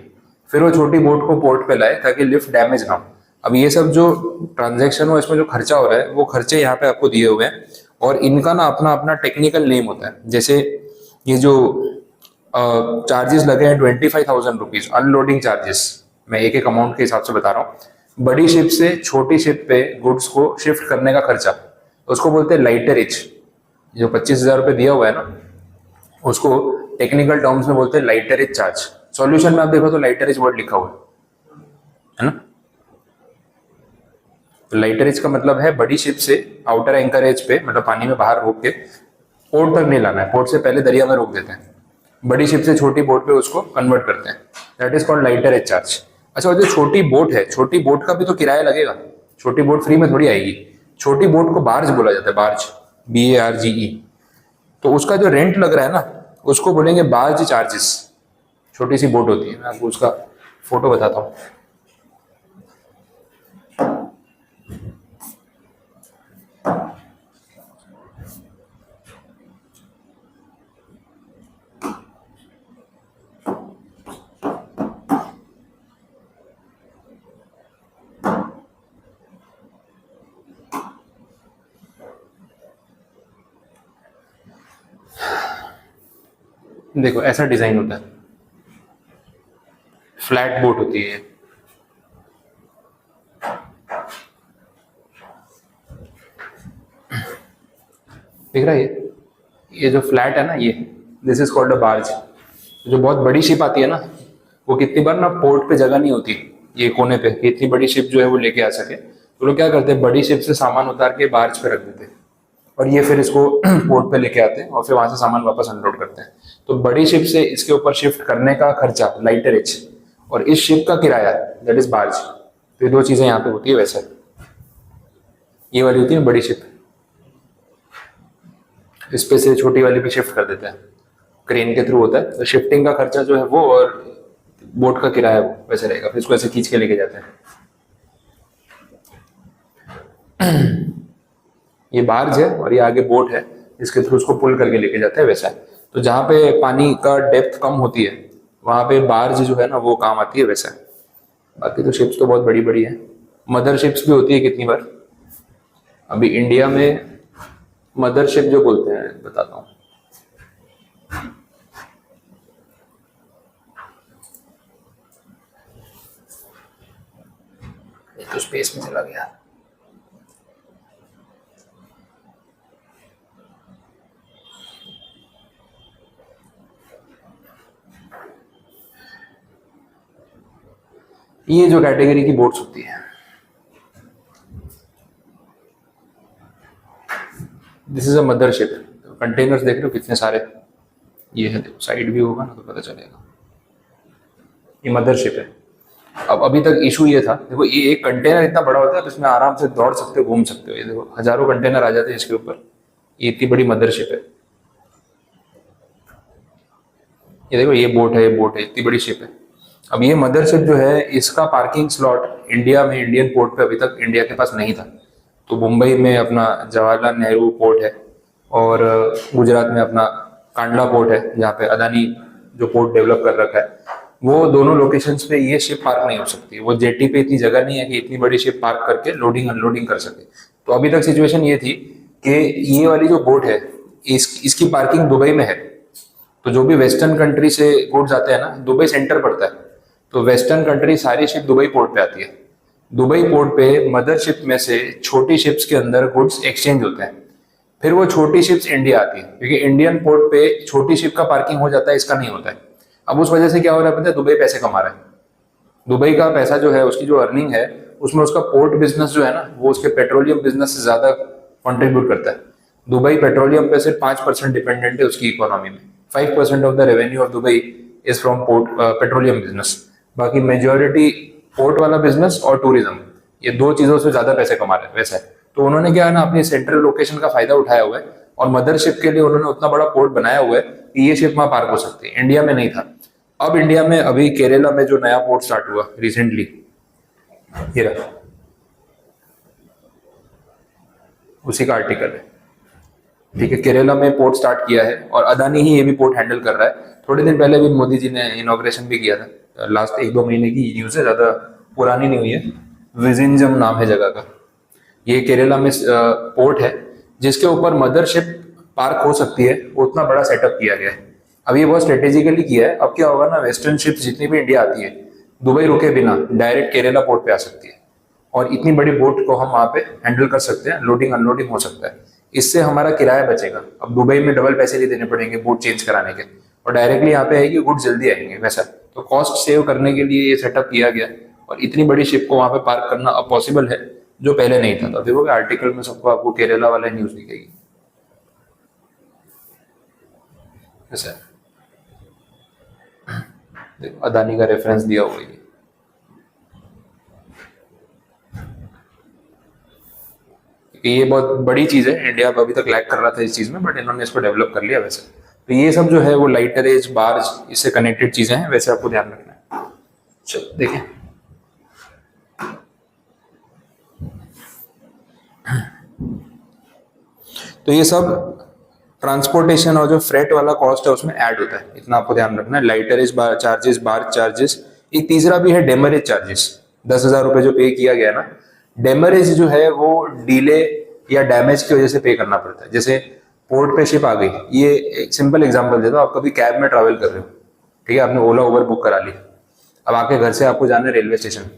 फिर वो छोटी बोट को पोर्ट पे लाए ताकि लिफ्ट डैमेज ना हो। अब ये सब जो ट्रांजेक्शन हो इसमें जो खर्चा हो रहा है वो खर्चे यहाँ पे आपको दिए हुए हैं, और इनका ना अपना अपना टेक्निकल नेम होता है। जैसे ये जो चार्जेस लगे हैं 25,000 रुपीज अनलोडिंग चार्जेस, मैं एक एक अमाउंट के हिसाब से बता रहा हूँ। बड़ी शिप से छोटी शिप पे गुड्स को शिफ्ट करने का खर्चा, उसको बोलते हैं लाइटरेज। जो 25,000 रुपये दिया हुआ है ना, उसको टेक्निकल टर्म्स में बोलते हैं लाइटरेज चार्ज। सॉल्यूशन में आप देखो तो लाइटरेज वर्ड लिखा हुआ है ना। तो लाइटरेज का मतलब है बड़ी शिप से आउटर एंकरेज पे, मतलब पानी में बाहर रोक के पोर्ट तक नहीं लाना है, पोर्ट से पहले दरिया में रोक देते हैं, बड़ी शिप से छोटी बोट पे उसको कन्वर्ट करते हैं, दैट इज कॉल्ड लाइटरेज चार्ज। अच्छा, और जो छोटी बोट है, छोटी बोट का भी तो किराया लगेगा, छोटी बोट फ्री में थोड़ी आएगी। छोटी बोट को बार्ज बोला जाता है, बार्ज, BARGE। तो उसका जो रेंट लग रहा है ना, उसको बोलेंगे बार्ज चार्जेस। छोटी सी बोट होती है, मैं आपको उसका फोटो बताता हूँ। देखो ऐसा डिजाइन होता है, फ्लैट बोट होती है। दिख रहा है ये जो फ्लैट है ना, ये this is called a barge. जो बहुत बड़ी शिप आती है ना, वो कितनी बार ना पोर्ट पे जगह नहीं होती, ये कोने पे, कि इतनी बड़ी शिप जो है वो लेके आ सके, तो लोग क्या करते हैं, बड़ी शिप से सामान उतार के बार्ज पे रख देते हैं, और ये फिर इसको पोर्ट पे लेके आते हैं और फिर वहां से सामान वापस अनलोड करते हैं। तो बड़ी शिप से इसके ऊपर शिफ्ट करने का खर्चा लाइटर एज, और इस शिप का किराया, दैट इज बार्ज। तो ये दो चीजें यहाँ पे होती है। वैसे ये वाली होती है बड़ी शिप, इस पे से छोटी वाली पे शिफ्ट कर देते हैं, क्रेन के थ्रू होता है। तो शिफ्टिंग का खर्चा जो है वो, और बोट का किराया वो वैसे रहेगा, फिर इसको ऐसे खींच के लेके जाते हैं। ये बार्ज है और ये आगे बोट है, इसके थ्रू उसको पुल करके लेके जाते हैं। वैसा है। तो जहाँ पे पानी का डेप्थ कम होती है, वहां पे बार्ज जो है ना वो काम आती है। वैसा है। बाकी तो शिप्स तो बहुत बड़ी बड़ी है, मदर शिप्स भी होती है कितनी बार। अभी इंडिया में मदर शिप जो बोलते हैं, बताता हूँ। तो स्पेस में चला गया। ये जो कैटेगरी की बोट्स होती है, this is a mother ship. Containers देख रहे हो कितने सारे, ये है, देखो साइड भी होगा ना तो पता चलेगा। ये मदर शिप है। अब अभी तक इशू ये था, देखो ये एक कंटेनर इतना बड़ा होता है तो इसमें आराम से दौड़ सकते हो, घूम सकते हो। ये देखो हजारों कंटेनर आ जाते हैं इसके ऊपर, ये इतनी बड़ी मदर शिप है। ये देखो ये बोट है, ये बोट है, इतनी बड़ी शिप है। अब ये मदरशिप जो है, इसका पार्किंग स्लॉट इंडिया में, इंडियन पोर्ट पे अभी तक इंडिया के पास नहीं था। तो मुंबई में अपना जवाहरलाल नेहरू पोर्ट है, और गुजरात में अपना कांडला पोर्ट है, जहाँ पे अदानी जो पोर्ट डेवलप कर रखा है। वो दोनों लोकेशंस पे ये शिप पार्क नहीं हो सकती। वो जेटी पे इतनी जगह नहीं है कि इतनी बड़ी शिप पार्क करके लोडिंग अनलोडिंग कर सके। तो अभी तक सिचुएशन ये थी कि ये वाली जो बोट है, इसकी पार्किंग दुबई में है। तो जो भी वेस्टर्न कंट्री से गुड्स आते हैं ना, दुबई सेंटर पड़ता है, तो वेस्टर्न कंट्री सारी शिप दुबई पोर्ट पे आती है। दुबई पोर्ट पे मदर शिप में से छोटी शिप्स के अंदर गुड्स एक्सचेंज होते हैं, फिर वो छोटी शिप्स इंडिया आती है, क्योंकि इंडियन पोर्ट पे छोटी शिप का पार्किंग हो जाता है, इसका नहीं होता है। अब उस वजह से क्या हो रहा है पता है, दुबई पैसे कमा रहा है। दुबई का पैसा जो है, उसकी जो अर्निंग है, उसमें उसका पोर्ट बिजनेस जो है ना, वो उसके पेट्रोलियम बिजनेस से ज्यादा कंट्रीब्यूट करता है। दुबई पेट्रोलियम पे सिर्फ 5% डिपेंडेंट है उसकी इकोनॉमी में। 5% of the revenue of Dubai is from port, petroleum business. बाकी मेजोरिटी पोर्ट वाला बिजनेस और टूरिज्म, ये दो चीजों से ज्यादा पैसे कमा रहे हैं। वैसा है। तो उन्होंने क्या है ना, अपनी सेंट्रल लोकेशन का फायदा उठाया हुआ है, और मदरशिप के लिए उन्होंने उतना बड़ा पोर्ट बनाया हुआ है कि ये शिप वहां पार्क हो सकती है। इंडिया में नहीं था। अब इंडिया में, अभी केरला में जो नया पोर्ट स्टार्ट हुआ रिसेंटली, ये रहा, उसी का आर्टिकल है। ठीक है, केरला में पोर्ट स्टार्ट किया है, और अदानी ही ये भी पोर्ट हैंडल कर रहा है। थोड़े दिन पहले भी मोदी जी ने इनॉग्रेशन भी किया था, लास्ट 1-2 महीने की न्यूज है, ज्यादा पुरानी नहीं हुई है। विजिंजम नाम है जगह का। ये केरला में पोर्ट है, जिसके ऊपर मदरशिप पार्क हो सकती है, उतना बड़ा सेटअप किया गया है। अब ये बहुत स्ट्रेटेजिकली किया है। अब क्या होगा ना, वेस्टर्न शिप्स जितनी भी इंडिया आती है, दुबई रुके बिना डायरेक्ट केरला पोर्ट पे आ सकती है, और इतनी बड़ी बोट को हम वहां पे हैंडल कर सकते हैं, लोडिंग अनलोडिंग हो सकता है। इससे हमारा किराया बचेगा। अब दुबई में डबल पैसे नहीं देने पड़ेंगे बोट चेंज कराने के, और डायरेक्टली यहाँ पे आएगी, गुड जल्दी आएंगे। वैसा तो कॉस्ट सेव करने के लिए ये सेटअप किया गया, और इतनी बड़ी शिप को वहां पे पार्क करना अब पॉसिबल है, जो पहले नहीं था। तो देखोगे आर्टिकल में सबको आपको केरला वाला न्यूज दिखेगी। ऐसा है। देखो अदानी का रेफरेंस दिया हुआ है। ये बहुत बड़ी चीज है, इंडिया अभी तक लैग कर रहा था इस चीज में, बट इन्होंने इसको डेवलप कर लिया वैसे। तो ये सब जो है वो लाइटर एज बार्ज इससे कनेक्टेड चीजें हैं, वैसे आपको ध्यान रखना है। चलो देखें, तो ये सब ट्रांसपोर्टेशन और जो फ्रेट वाला कॉस्ट है उसमें ऐड होता है, इतना आपको ध्यान रखना है। लाइटरेज चार्जेस, बार्ज चार्जेस, एक तीसरा भी है डेमरेज चार्जेस। 10,000 रुपए जो पे किया गया ना, डेमरेज जो है वो डिले या डैमेज की वजह से पे करना पड़ता है। जैसे पोर्ट पे शिप आ गई, ये एक सिंपल एग्जांपल देता हूँ। आप कभी कैब में ट्रैवल कर रहे हो, ठीक है, आपने ओला उबर बुक करा ली, अब आपके घर से आपको जाना है रेलवे स्टेशन।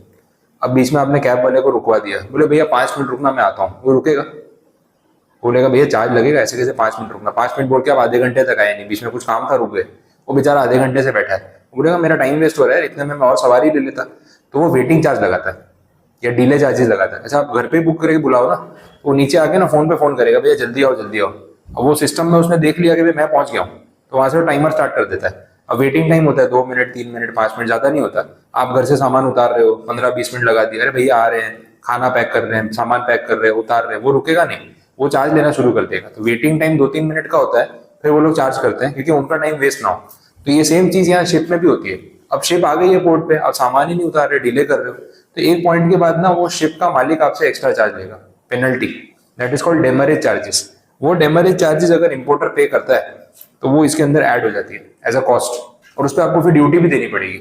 अब बीच में आपने कैब वाले को रुकवा दिया, बोले भैया 5 मिनट रुकना, मैं आता हूँ। वो रुकेगा? बोलेगा भैया चार्ज लगेगा, ऐसे कैसे 5 मिनट रुकना। 5 मिनट बोल के आप आधे घंटे तक आए नहीं, बीच में कुछ काम था, रुक गए। वो बेचारा आधे घंटे से बैठा है, बोलेगा मेरा टाइम वेस्ट हो रहा है, इतने में मैं और सवारी ले लेता। तो वो वेटिंग चार्ज लगाता है या डिले चार्जेस लगाता है। अच्छा, आप घर पे बुक करके बुलाओ ना, वो नीचे आके ना फोन पे फोन करेगा, भैया जल्दी आओ जल्दी आओ। अब वो सिस्टम में उसने देख लिया कि भाई मैं पहुंच गया हूँ, तो वहां से वो टाइमर स्टार्ट कर देता है। अब वेटिंग टाइम होता है 2 मिनट, 3 मिनट, 5 मिनट, ज्यादा नहीं होता। आप घर से सामान उतार रहे हो, 15-20 मिनट लगा दिया, अरे भैया आ रहे हैं, खाना पैक कर रहे हैं, सामान पैक कर रहे हैं, उतार रहे हैं, वो रुकेगा नहीं, वो चार्ज लेना शुरू कर देगा। तो वेटिंग टाइम 2-3 मिनट का होता है, फिर वो लोग चार्ज करते हैं क्योंकि उनका टाइम वेस्ट ना हो। तो ये सेम चीज यहाँ शिप में भी होती है। अब शिप आ गई है पोर्ट पे, अब सामान ही नहीं उतार रहे, डिले कर रहे हो, तो एक पॉइंट के बाद ना वो शिप का मालिक आपसे एक्स्ट्रा चार्ज लेगा, penalty, that is called demurrage charges. वो डेमरेज चार्जेस अगर इंपोर्टर पे करता है तो वो इसके अंदर ऐड हो जाती है एज अ कॉस्ट, और उस पर आपको फिर ड्यूटी भी देनी पड़ेगी।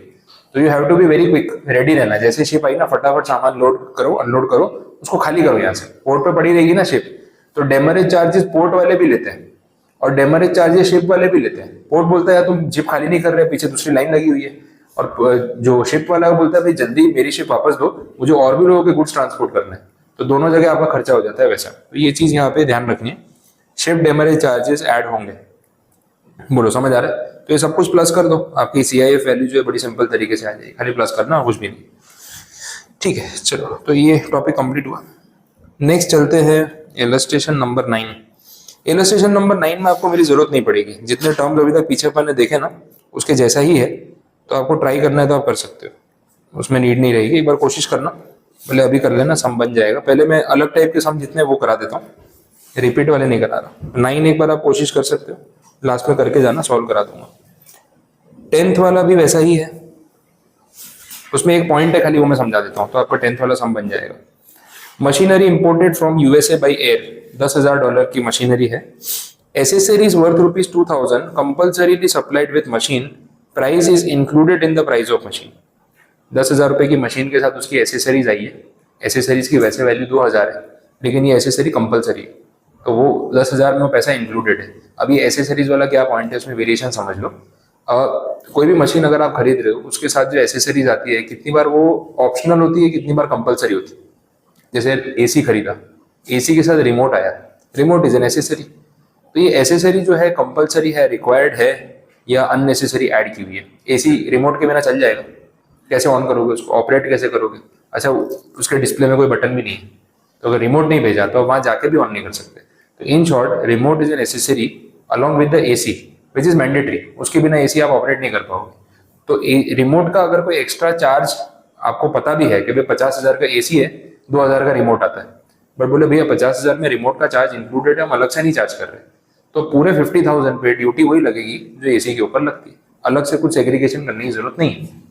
तो you have to be very quick, ready रहना। जैसे शिप आई ना, फटाफट सामान लोड करो, अनलोड करो, उसको खाली करो। यहाँ से पोर्ट पे पड़ी रहेगी ना शिप, तो डेमरेज चार्जेस पोर्ट वाले भी लेते हैं और डेमरेज चार्जेस शिप वाले भी लेते हैं। पोर्ट बोलता है यार तुम शिप खाली नहीं कर रहे, पीछे दूसरी लाइन लगी हुई है, और जो शिप वाला बोलता है भाई जल्दी मेरी शिप वापस दो, मुझे और भी लोगों के गुड्स ट्रांसपोर्ट करना है। तो दोनों जगह आपका खर्चा हो जाता है वैसा। तो ये चीज यहाँ पे ध्यान रखनी है, शिप डेमरेज चार्जेस ऐड होंगे। बोलो समझ आ रहा है? तो ये सब कुछ प्लस कर दो, आपकी CIF वैल्यू जो है बड़ी सिंपल तरीके से आ जाएगी, खाली प्लस करना और कुछ भी नहीं। ठीक है, चलो, तो ये टॉपिक कंप्लीट हुआ। नेक्स्ट चलते हैं इलस्ट्रेशन नंबर 9। इलस्ट्रेशन नंबर 9 में आपको मेरी जरूरत नहीं पड़ेगी, जितने टर्म्स अभी तक पीछे अपन ने देखे ना उसके जैसा ही है। तो आपको ट्राई करना है तो आप कर सकते हो, उसमें नीड नहीं रहेगी। एक बार कोशिश करना, भले अभी कर लेना, सम बन जाएगा। पहले मैं अलग टाइप के सम जितने वो करा देता हूँ, रिपीट वाले नहीं करा रहा। 9 एक बार आप कोशिश कर सकते हो, लास्ट में करके जाना, सॉल्व करा दूंगा। 10th वाला भी वैसा ही है, उसमें एक पॉइंट है खाली, वो मैं समझा देता हूँ, तो आपका 10th वाला सम बन जाएगा। Machinery imported from USA by air, $10,000 की मशीनरी है। Accessories worth ₹2,000 compulsorily supplied with machine, price is included in the price of machine. 10,000 रुपए की मशीन के साथ उसकी एसेसरीज आई है। एसेसरीज की वैसे वैल्यू 2,000 है, लेकिन ये एसेसरी कंपल्सरी है, तो वो 10,000 में वो पैसा इंक्लूडेड है। अब ये एसेसरीज वाला क्या पॉइंट है, उसमें वेरिएशन समझ लो। कोई भी मशीन अगर आप खरीद रहे हो, उसके साथ जो एसेसरीज आती है, कितनी बार वो ऑप्शनल होती है, कितनी बार कंपल्सरी होती है। जैसे AC खरीदा, AC के साथ रिमोट आया, रिमोट इज एन एसेसरी। तो ये एसेसरी जो है कंपल्सरी है, रिक्वायर्ड है, या अननेसेसरी ऐड की हुई है। AC रिमोट के बिना चल जाएगा, कैसे ऑन करोगे उसको, ऑपरेट कैसे करोगे? अच्छा, उसके डिस्प्ले में कोई बटन भी नहीं है, तो अगर रिमोट नहीं भेजा तो वहां जाके भी ऑन नहीं कर सकते। तो in short, remote is an accessory along with the AC which is mandatory, उसके बिना AC आप ऑपरेट नहीं कर पाओगे। तो रिमोट का अगर कोई एक्स्ट्रा चार्ज आपको पता भी है कि भाई 50,000 का AC है, 2,000 का रिमोट आता है, बट बोले भैया 50,000 में रिमोट का चार्ज इंक्लूडेड है, हम अलग से नहीं चार्ज कर रहे, तो पूरे 50,000 पे ड्यूटी वही लगेगी जो AC के ऊपर लगती है। अलग से कुछ सेग्रीगेशन करने की जरूरत नहीं है।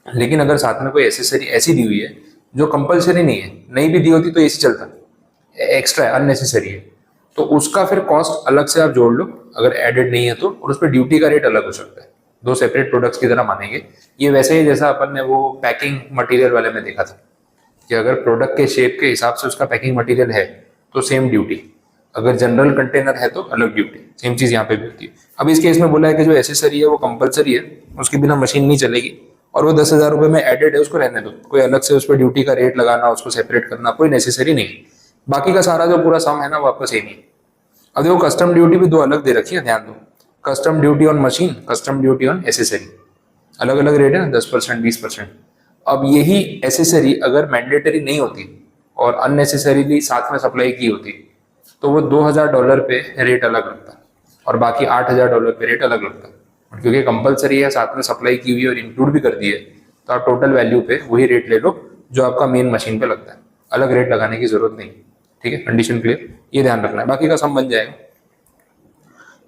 लेकिन अगर साथ में कोई एसेसरी ऐसी दी हुई है जो कंपल्सरी नहीं है, नहीं भी दी होती तो AC चलता, एक्स्ट्रा है, अननेसेसरी है, तो उसका फिर कॉस्ट अलग से आप जोड़ लो अगर एडेड नहीं है तो, और उस पर ड्यूटी का रेट अलग हो सकता है। दो सेपरेट प्रोडक्ट्स की तरह मानेंगे। ये वैसे ही जैसा अपन ने वो पैकिंग मटेरियल वाले में देखा था कि अगर प्रोडक्ट के शेप के हिसाब से उसका पैकिंग मटेरियल है तो सेम ड्यूटी, अगर जनरल कंटेनर है तो अलग ड्यूटी। सेम चीज यहाँ पे भी होती है। अब इस केस में बोला है कि जो एसेसरी है वो कंपलसरी है, उसके बिना मशीन नहीं चलेगी, और वो 10,000 रुपये में एडेड है, उसको रहने दो। कोई अलग से उस पर ड्यूटी का रेट लगाना, उसको सेपरेट करना कोई नेसेसरी नहीं। बाकी का सारा जो पूरा सम है ना वो आपका सेम ही। अब देखो कस्टम ड्यूटी भी दो अलग दे रखी है, ध्यान दो। Custom duty on machine, custom duty on accessory, अलग अलग रेट है, 10%, 20%। अब यही एसेसरी अगर मैंडेटरी नहीं होती और अननेसेसरीली साथ में सप्लाई की होती तो वो $2,000 पे रेट अलग लगता और बाकी $8,000 पे रेट अलग लगता। और क्योंकि कंपलसरी है, साथ में सप्लाई की हुई और इंक्लूड भी कर दी है, तो आप टोटल वैल्यू पे वही रेट ले लो जो आपका मेन मशीन पे लगता है, अलग रेट लगाने की जरूरत नहीं। ठीक है, कंडीशन क्लियर, ये ध्यान रखना है, बाकी का सम बन जाएगा।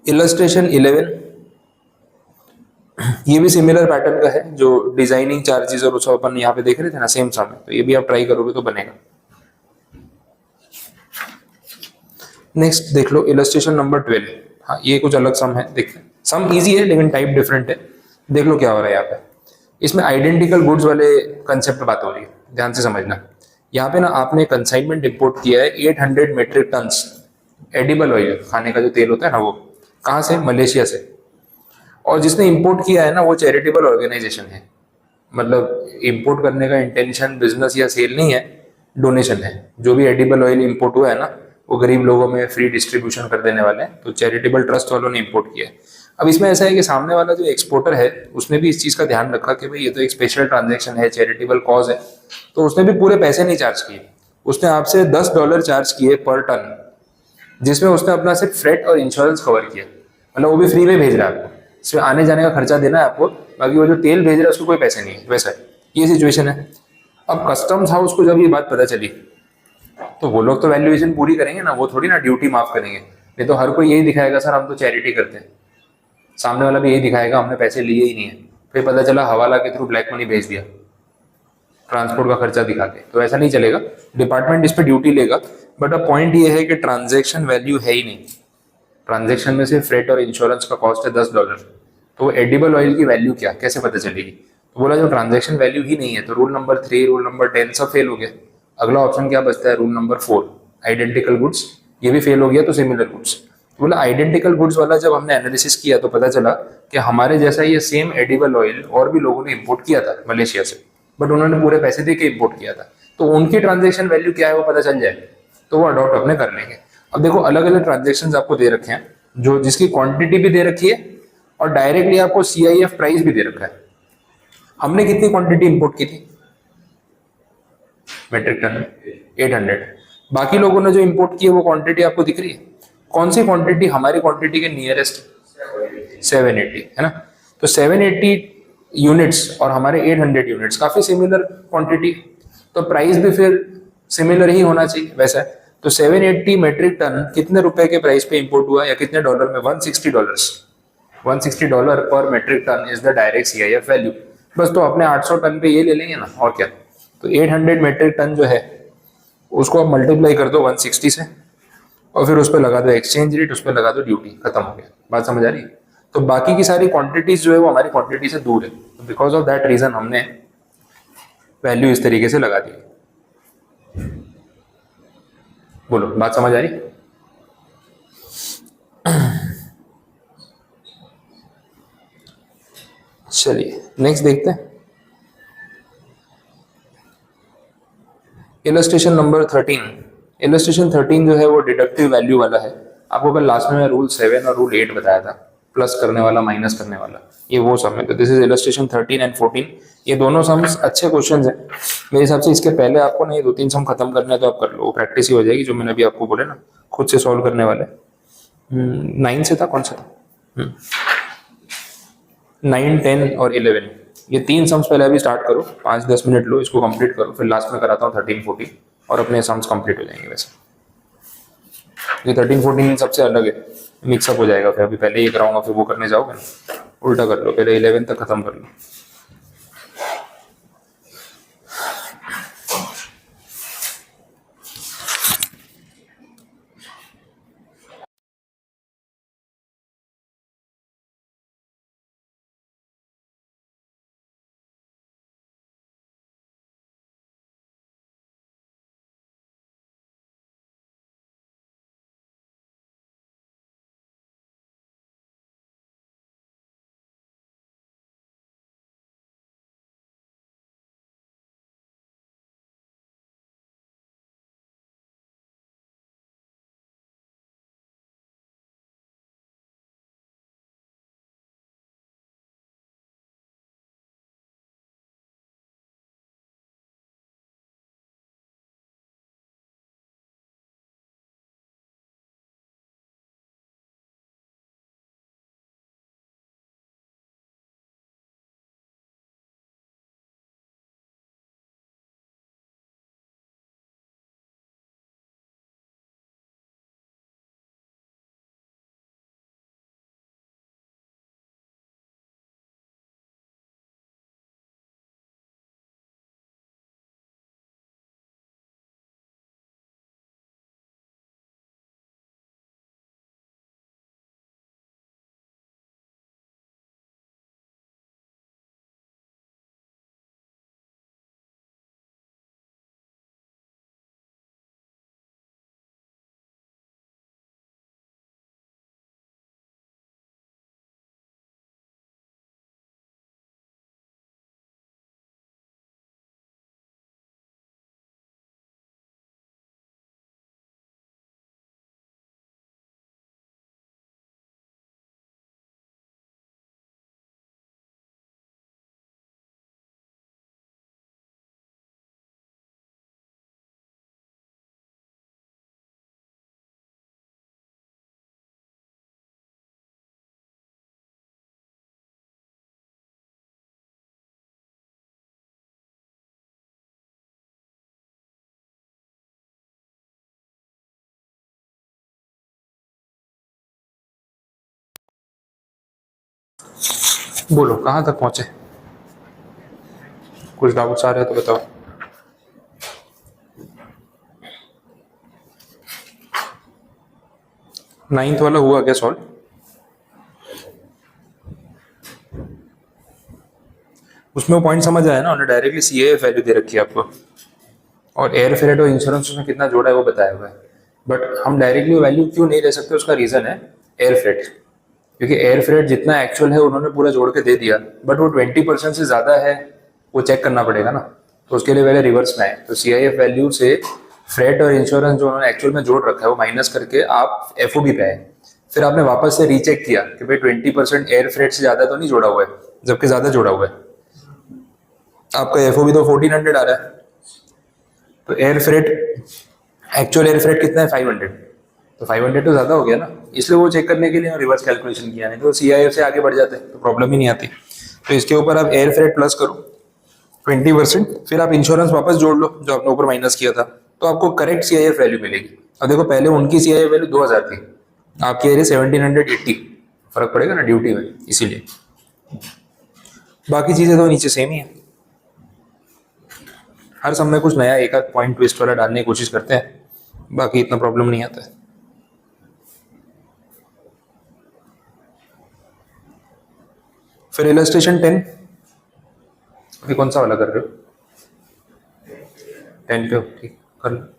इलस्ट्रेशन 11, ये भी सिमिलर पैटर्न का है, जो डिजाइनिंग चार्जेस और उसको अपन यहाँ पे देख रहे थे ना, सेम सम है, तो ये भी आप ट्राई करोगे तो बनेगा। नेक्स्ट देख लो इलस्ट्रेशन नंबर 12। हाँ ये कुछ अलग सम है, देखते हैं, सम इजी है लेकिन टाइप डिफरेंट है। देख लो क्या हो रहा है यहाँ पे, इसमें आइडेंटिकल गुड्स वाले कंसेप्ट पे बात हो रही है, ध्यान से समझना। यहाँ पे ना आपने कंसाइनमेंट इंपोर्ट किया है 800 मेट्रिक टन्स एडिबल ऑयल, खाने का जो तेल होता है ना वो, कहाँ से, मलेशिया से। और जिसने इंपोर्ट किया है ना वो चैरिटेबल ऑर्गेनाइजेशन है, मतलब इंपोर्ट करने का इंटेंशन बिजनेस या सेल नहीं है, डोनेशन है। जो भी एडिबल ऑयल इंपोर्ट हुआ है ना वो गरीब लोगों में फ्री डिस्ट्रीब्यूशन कर देने वाले हैं, तो चैरिटेबल ट्रस्ट वालों ने इंपोर्ट किया है। अब इसमें ऐसा है कि सामने वाला जो एक्सपोर्टर है उसने भी इस चीज़ का ध्यान रखा कि भाई ये तो एक स्पेशल ट्रांजेक्शन है, चैरिटेबल कॉज है, तो उसने भी पूरे पैसे नहीं चार्ज किए, उसने आपसे $10 चार्ज किए पर टन, जिसमें उसने अपना सिर्फ फ्रेट और इंश्योरेंस कवर किया, मतलब वो भी फ्री में भेज रहा है आपको, सिर्फ आने जाने का खर्चा देना है आपको, बाकी वो जो तेल भेज रहा है उसको कोई पैसे नहीं है, वैसा है ये सिचुएशन है। अब कस्टम्स हाउस को जब ये बात पता चली तो वो लोग तो वैल्यूएशन पूरी करेंगे ना, वो थोड़ी ना ड्यूटी माफ करेंगे, नहीं तो हर कोई यही दिखाएगा सर हम तो चैरिटी करते हैं, सामने वाला भी यही दिखाएगा हमने पैसे लिए ही नहीं है, फिर पता चला हवाला के थ्रू ब्लैक मनी भेज दिया ट्रांसपोर्ट का खर्चा दिखा के, तो ऐसा नहीं चलेगा, डिपार्टमेंट इस पर ड्यूटी लेगा। बट अब पॉइंट ये है कि ट्रांजेक्शन वैल्यू है ही नहीं, ट्रांजेक्शन में से फ्रेट और इंश्योरेंस का कॉस्ट है $10, तो वो एडिबल ऑयल की वैल्यू क्या कैसे पता चलेगी, तो बोला जो ट्रांजेक्शन वैल्यू ही नहीं है, तो रूल नंबर 3 रूल नंबर 10 सब फेल हो गया। अगला ऑप्शन क्या बचता है, रूल नंबर 4 आइडेंटिकल गुड्स, ये भी फेल हो गया, तो सिमिलर गुड्स। तो बोला आइडेंटिकल गुड्स वाला जब हमने एनालिसिस किया तो पता चला कि हमारे जैसा ये सेम एडिबल ऑयल और भी लोगों ने इंपोर्ट किया था मलेशिया से, बट उन्होंने पूरे पैसे दे के इंपोर्ट किया था, तो उनकी ट्रांजेक्शन वैल्यू क्या है वो पता चल जाए, तो वो अडॉप्ट अपने कर लेंगे। अब देखो अलग अलग ट्रांजेक्शन आपको दे रखे हैं, जो जिसकी क्वांटिटी भी दे रखी है और डायरेक्टली आपको CIF प्राइस भी दे रखा है। हमने कितनी क्वांटिटी इंपोर्ट की थी, मेट्रिक टन 800, बाकी लोगों ने जो इंपोर्ट की है वो क्वांटिटी आपको दिख रही है, कौन सी क्वांटिटी हमारी क्वांटिटी के नियरेस्ट, 780 है ना, तो 780 यूनिट्स और हमारे 800 यूनिट्स काफी सिमिलर क्वांटिटी, तो प्राइस भी फिर सिमिलर ही होना चाहिए वैसा है। तो 780 मेट्रिक टन कितने रुपए के प्राइस पे इंपोर्ट हुआ या कितने डॉलर में, $160, $160 per metric ton is the direct CIF value. बस तो अपने 800 टन पे ये ले लेंगे ना, और क्या। तो 800 मेट्रिक टन जो है उसको आप मल्टीप्लाई कर दो 160 से, और फिर उस पर लगा दो एक्सचेंज रेट, उस पर लगा दो ड्यूटी, खत्म हो गया, बात समझ आ रही है। तो बाकी की सारी क्वांटिटीज जो है वो हमारी क्वांटिटी से दूर है, तो बिकॉज ऑफ दैट रीजन हमने वैल्यू इस तरीके से लगा दी। बोलो बात समझ आ रही। चलिए नेक्स्ट देखते हैं, इलस्ट्रेशन नंबर 13। इलस्ट्रेशन 13 जो है वो डिडक्टिव वैल्यू वाला है। आपको कल लास्ट में रूल 7 और रूल 8 बताया था, प्लस करने वाला माइनस करने वाला, ये वो सम है। तो दिस इज इलस्ट्रेशन 13 एंड 14, ये दोनों सम्स अच्छे क्वेश्चन हैं मेरे हिसाब से। इसके पहले आपको ना ये 2-3 सम खत्म करने हैं तो आप कर लो, प्रैक्टिस ही हो जाएगी, जो मैंने अभी आपको बोले ना खुद से सॉल्व करने वाले। 9 से था कौन सा, 9, 10 और 11, ये 3 सम्स पहले अभी स्टार्ट करो, 5-10 मिनट लो, इसको कंप्लीट करो, फिर लास्ट में कराता हूँ 13, 14 और अपने सम्स कंप्लीट हो जाएंगे। वैसे ये 13, 14 सबसे अलग है, मिक्सअप हो जाएगा, फिर अभी पहले ये कराऊंगा फिर वो करने जाओगे ना, उल्टा कर लो, पहले 11 तक खत्म कर लो। बोलो कहाँ तक पहुंचे, कुछ डाउट्स आ रहे हैं तो बताओ। नाइन्थ वाला हुआ क्या सॉल्व? उसमें वो पॉइंट समझ आया ना, उन्होंने डायरेक्टली सीएएफ वैल्यू दे रखी है आपको, और एयर फ्रेट और इंश्योरेंस उसमें कितना जोड़ा है वो बताया हुआ है। बट हम डायरेक्टली वैल्यू क्यों नहीं ले सकते, उसका रीजन है एयर फ्रेट, क्योंकि एयर फ्रेट जितना एक्चुअल है उन्होंने पूरा जोड़ के दे दिया, बट वो 20% से ज्यादा है, वो चेक करना पड़ेगा ना, तो उसके लिए पहले रिवर्स में आए, तो सीआईएफ वैल्यू से फ्रेट और इंश्योरेंस जो उन्होंने एक्चुअल में जोड़ रखा है वो माइनस करके आप एफओबी पे आए। फिर आपने वापस से रीचेक किया कि भाई 20% एयर फ्रेट से ज्यादा तो नहीं जोड़ा हुआ है, जबकि ज्यादा जोड़ा हुआ है, आपका एफओबी तो 1400 आ रहा है, तो air freight actual air freight कितना है 500, तो 500 तो ज्यादा हो गया ना, इसलिए वो चेक करने के लिए रिवर्स कैलकुलेशन किया, नहीं तो सीआईएफ से आगे बढ़ जाते तो प्रॉब्लम ही नहीं आती। तो इसके ऊपर आप एयर फ्रेट प्लस करो 20%, फिर आप इंश्योरेंस वापस जोड़ लो जो आपने ऊपर माइनस किया था, तो आपको करेक्ट सीआईएफ वैल्यू मिलेगी। अब देखो पहले उनकी सीआईएफ वैल्यू 2000 थी, आपकी एरिया 1780, फर्क पड़ेगा ना ड्यूटी में, इसीलिए बाकी चीजें तो नीचे सेम ही है। हर समय कुछ नया एक आध पॉइंट ट्विस्ट वाला डालने की कोशिश करते हैं, बाकी इतना प्रॉब्लम नहीं आता है। फिर इलस्ट्रेशन 10, अभी कौन सा वाला कर रहे हो? 10 पे हो, ठीक कर लो।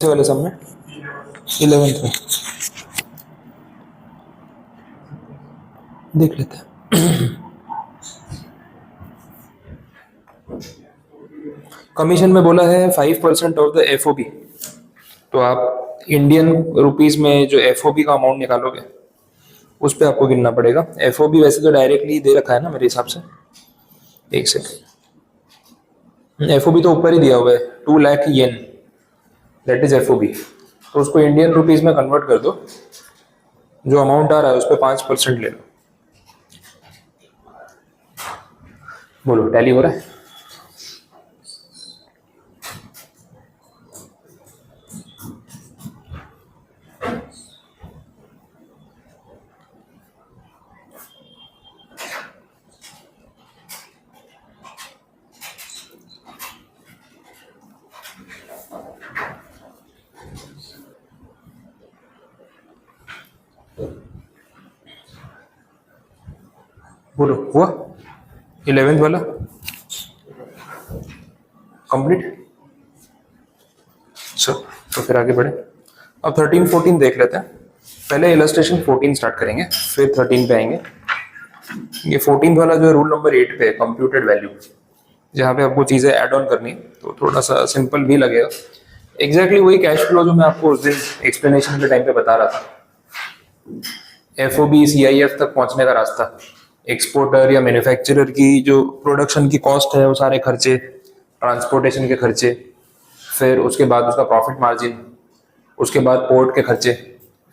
वाले सब में 11th में देख लेते हैं। कमीशन में बोला है 5% ऑफ द एफओबी, तो आप इंडियन रुपीस में जो एफओबी का अमाउंट निकालोगे उस पर आपको गिनना पड़ेगा। एफओबी वैसे तो डायरेक्टली दे रखा है ना मेरे हिसाब से, एक सेकंड, एफओबी तो ऊपर ही दिया हुआ है 2 लाख येन, दैट इज एफओबी, तो उसको इंडियन रुपीस में कन्वर्ट कर दो, जो अमाउंट आ रहा है उस पर 5% ले लो। बोलो टैली हो रहा है? बोलो हुआ 11th वाला कंप्लीट? चलो तो फिर आगे बढ़े। अब 13 14 देख लेते हैं। पहले इलस्ट्रेशन 14 स्टार्ट करेंगे, फिर 13 पे आएंगे। ये 14 वाला जो है रूल नंबर 8 पे कंप्यूटेड वैल्यू, जहाँ पे आपको चीजें ऐड ऑन करनी है, तो थोड़ा सा सिंपल भी लगेगा। एग्जैक्टली वही कैश फ्लो जो मैं आपको उस दिन एक्सप्लेनेशन के टाइम पे बता रहा था, एफओबी सीआईएफ तक पहुंचने का रास्ता, एक्सपोर्टर या मैन्युफैक्चरर की जो प्रोडक्शन की कॉस्ट है वो सारे खर्चे, ट्रांसपोर्टेशन के खर्चे, फिर उसके बाद उसका प्रॉफिट मार्जिन, उसके बाद पोर्ट के खर्चे,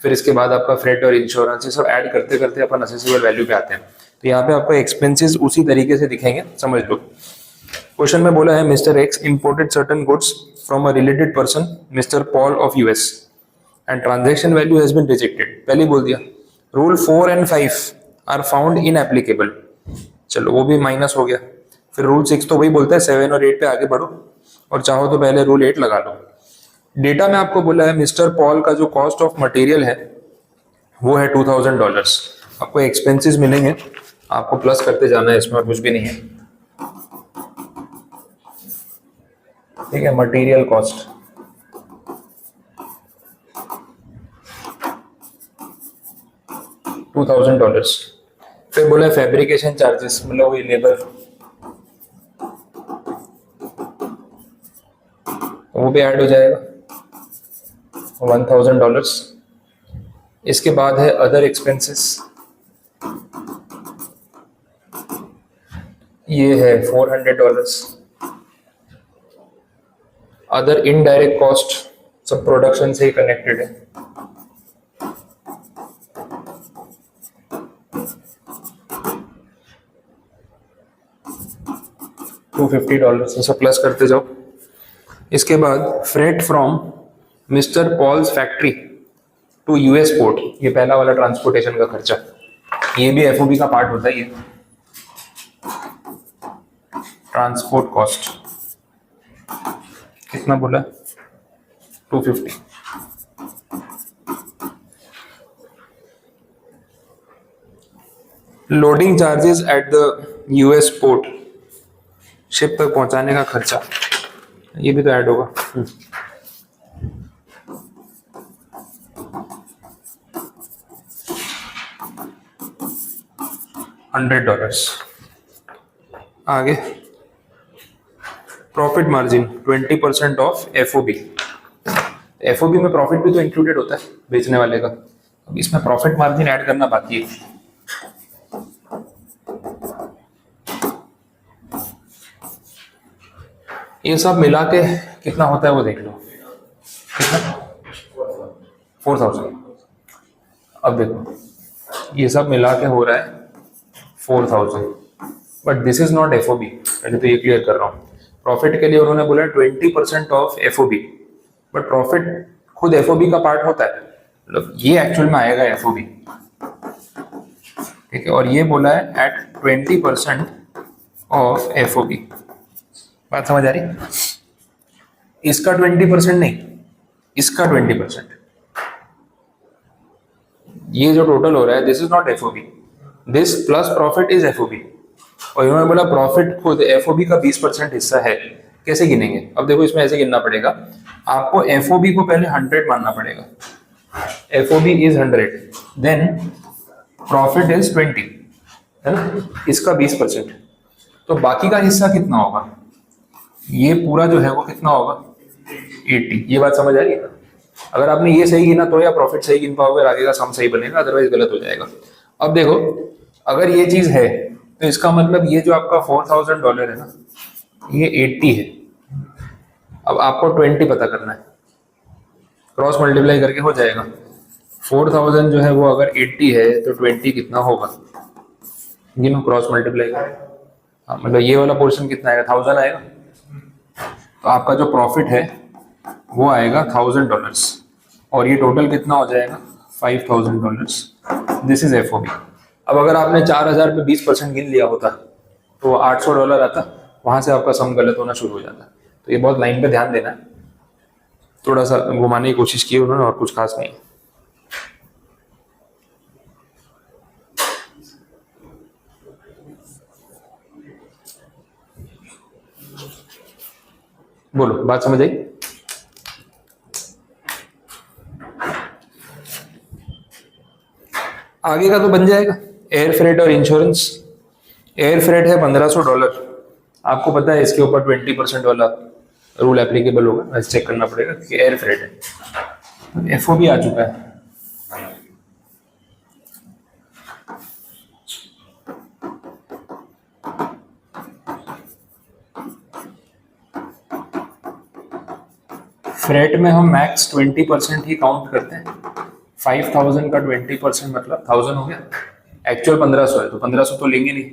फिर इसके बाद आपका फ्रेट और इंश्योरेंस, ये सब ऐड करते करते अपन असेसेबल वैल्यू पे आते हैं। तो यहाँ पे आपको एक्सपेंसेस उसी तरीके से दिखेंगे, समझ लो। क्वेश्चन में बोला है mister X imported certain goods from a related person mister Paul of US and transaction value has been rejected, पहले ही बोल दिया। Rule 4 and 5 are found inapplicable, चलो वो भी माइनस हो गया। फिर रूल 6 तो वही बोलता है 7 और 8 पे आगे बढ़ो, और चाहो तो पहले रूल 8 लगा लो। डेटा में आपको बोला है मिस्टर पॉल का जो कॉस्ट ऑफ मटेरियल है वो है $2000। आपको एक्सपेंसेस मिलेंगे, आपको प्लस करते जाना है, इसमें और कुछ भी नहीं है, ठीक है। Material cost $2000। फिर बोला फैब्रिकेशन चार्जेस, मतलब वही लेबर, वो भी ऐड हो जाएगा $1000। इसके बाद है अदर एक्सपेंसेस, ये है $400। अदर इनडायरेक्ट कॉस्ट सब प्रोडक्शन से ही कनेक्टेड है, $250 ऐसा प्लस करते जाओ। इसके बाद freight from mister Paul's factory to US port, ये पहला वाला ट्रांसपोर्टेशन का खर्चा, ये भी एफओबी का पार्ट होता है। ये ट्रांसपोर्ट कॉस्ट कितना बोला, 250। Loading charges at the US port, ship तक पहुंचाने का खर्चा, ये भी तो ऐड होगा। $100। आगे profit margin 20% of FOB. FOB में प्रॉफिट भी तो इंक्लूडेड होता है बेचने वाले का, अब इसमें प्रॉफिट मार्जिन ऐड करना बाकी है। ये सब मिला के कितना होता है वो देख लो, कितना 4000। अब देखो ये सब मिला के हो रहा है 4000, but this is not FOB, पहले तो ये क्लियर कर रहा हूँ। प्रॉफिट के लिए उन्होंने बोला 20% ऑफ एफओबी, बट प्रॉफिट खुद एफओबी का पार्ट होता है, मतलब ये एक्चुअल में आएगा एफओबी, ठीक है। और ये बोला है एट 20% ऑफ एफओबी, बात समझ आ रही? इसका 20% नहीं, इसका 20%, ये जो टोटल हो रहा है this is not FOB, this plus profit is FOB. और इन्होंने बोला प्रॉफिट खुद एफओबी का 20% हिस्सा है। कैसे गिनेंगे? अब देखो इसमें ऐसे गिनना पड़ेगा, आपको एफओबी को पहले 100 मानना पड़ेगा, FOB is 100, then profit is 20, है ना, इसका 20%, तो बाकी का हिस्सा कितना होगा? ये पूरा जो है वो कितना होगा? 80। ये बात समझ आ रही है? अगर आपने ये सही गिना तो या प्रॉफिट सही गिन पाओगे, आगे का सम सही बनेगा, अदरवाइज गलत हो जाएगा। अब देखो अगर ये चीज है तो इसका मतलब ये जो आपका $4000 है ना, ये 80 है। अब आपको 20 पता करना है, क्रॉस मल्टीप्लाई करके हो जाएगा। 4000 जो है वो अगर 80 है तो 20 कितना होगा? गिनो, क्रॉस मल्टीप्लाई करो। हाँ, मतलब ये वाला पोर्शन कितना आएगा? 1000 आएगा। तो आपका जो प्रॉफिट है वो आएगा $1000, और ये टोटल कितना हो जाएगा? $5000। This is FOB. अब अगर आपने 4000 पे 20% गिन लिया होता तो $800 आता, वहां से आपका सम गलत होना शुरू हो जाता। तो ये बहुत लाइन पे ध्यान देना है, थोड़ा सा घुमाने की कोशिश की उन्होंने, और कुछ खास नहीं। बोलो, बात समझ आई? आगे का तो बन जाएगा एयर फ्रेट और इंश्योरेंस। एयर फ्रेट है $1500, आपको पता है इसके ऊपर 20% वाला रूल एप्लीकेबल होगा, वैसे चेक करना पड़ेगा कि एयर फ्रेट है। एफओबी आ चुका है, फ्रेट में हम मैक्स 20% ही काउंट करते हैं। 5000 का 20% मतलब 1000 हो गया, एक्चुअल 1500 है तो 1500 तो लेंगे नहीं,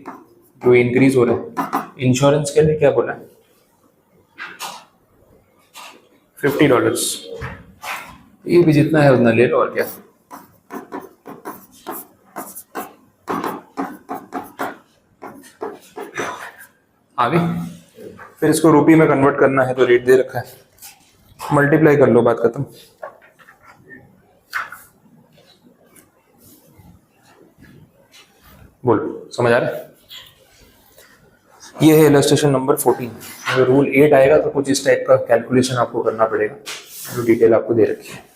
जो इंक्रीज हो रहा है। इंश्योरेंस के लिए क्या बोला? $50। ये भी जितना है उतना ले लो, और क्या। आगे फिर इसको रुपये में कन्वर्ट करना है तो रेट दे रखा है, मल्टीप्लाई कर लो, बात खत्म। बोलो, समझ आ रहा है? ये है इलस्ट्रेशन नंबर 14। अगर रूल 8 आएगा तो कुछ इस टाइप का कैलकुलेशन आपको करना पड़ेगा, जो डिटेल आपको दे रखी है।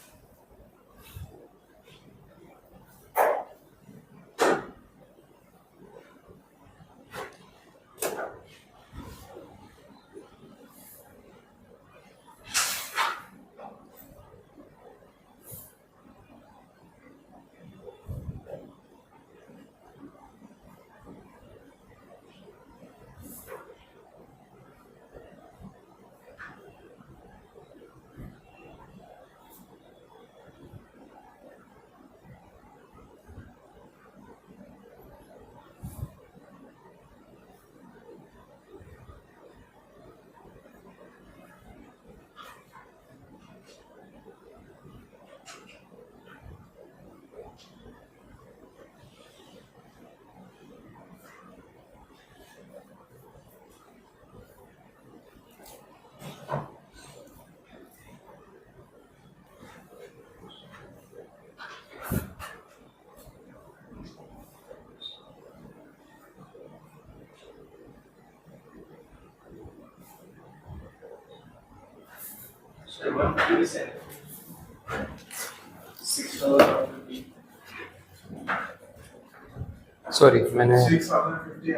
सॉरी मैंने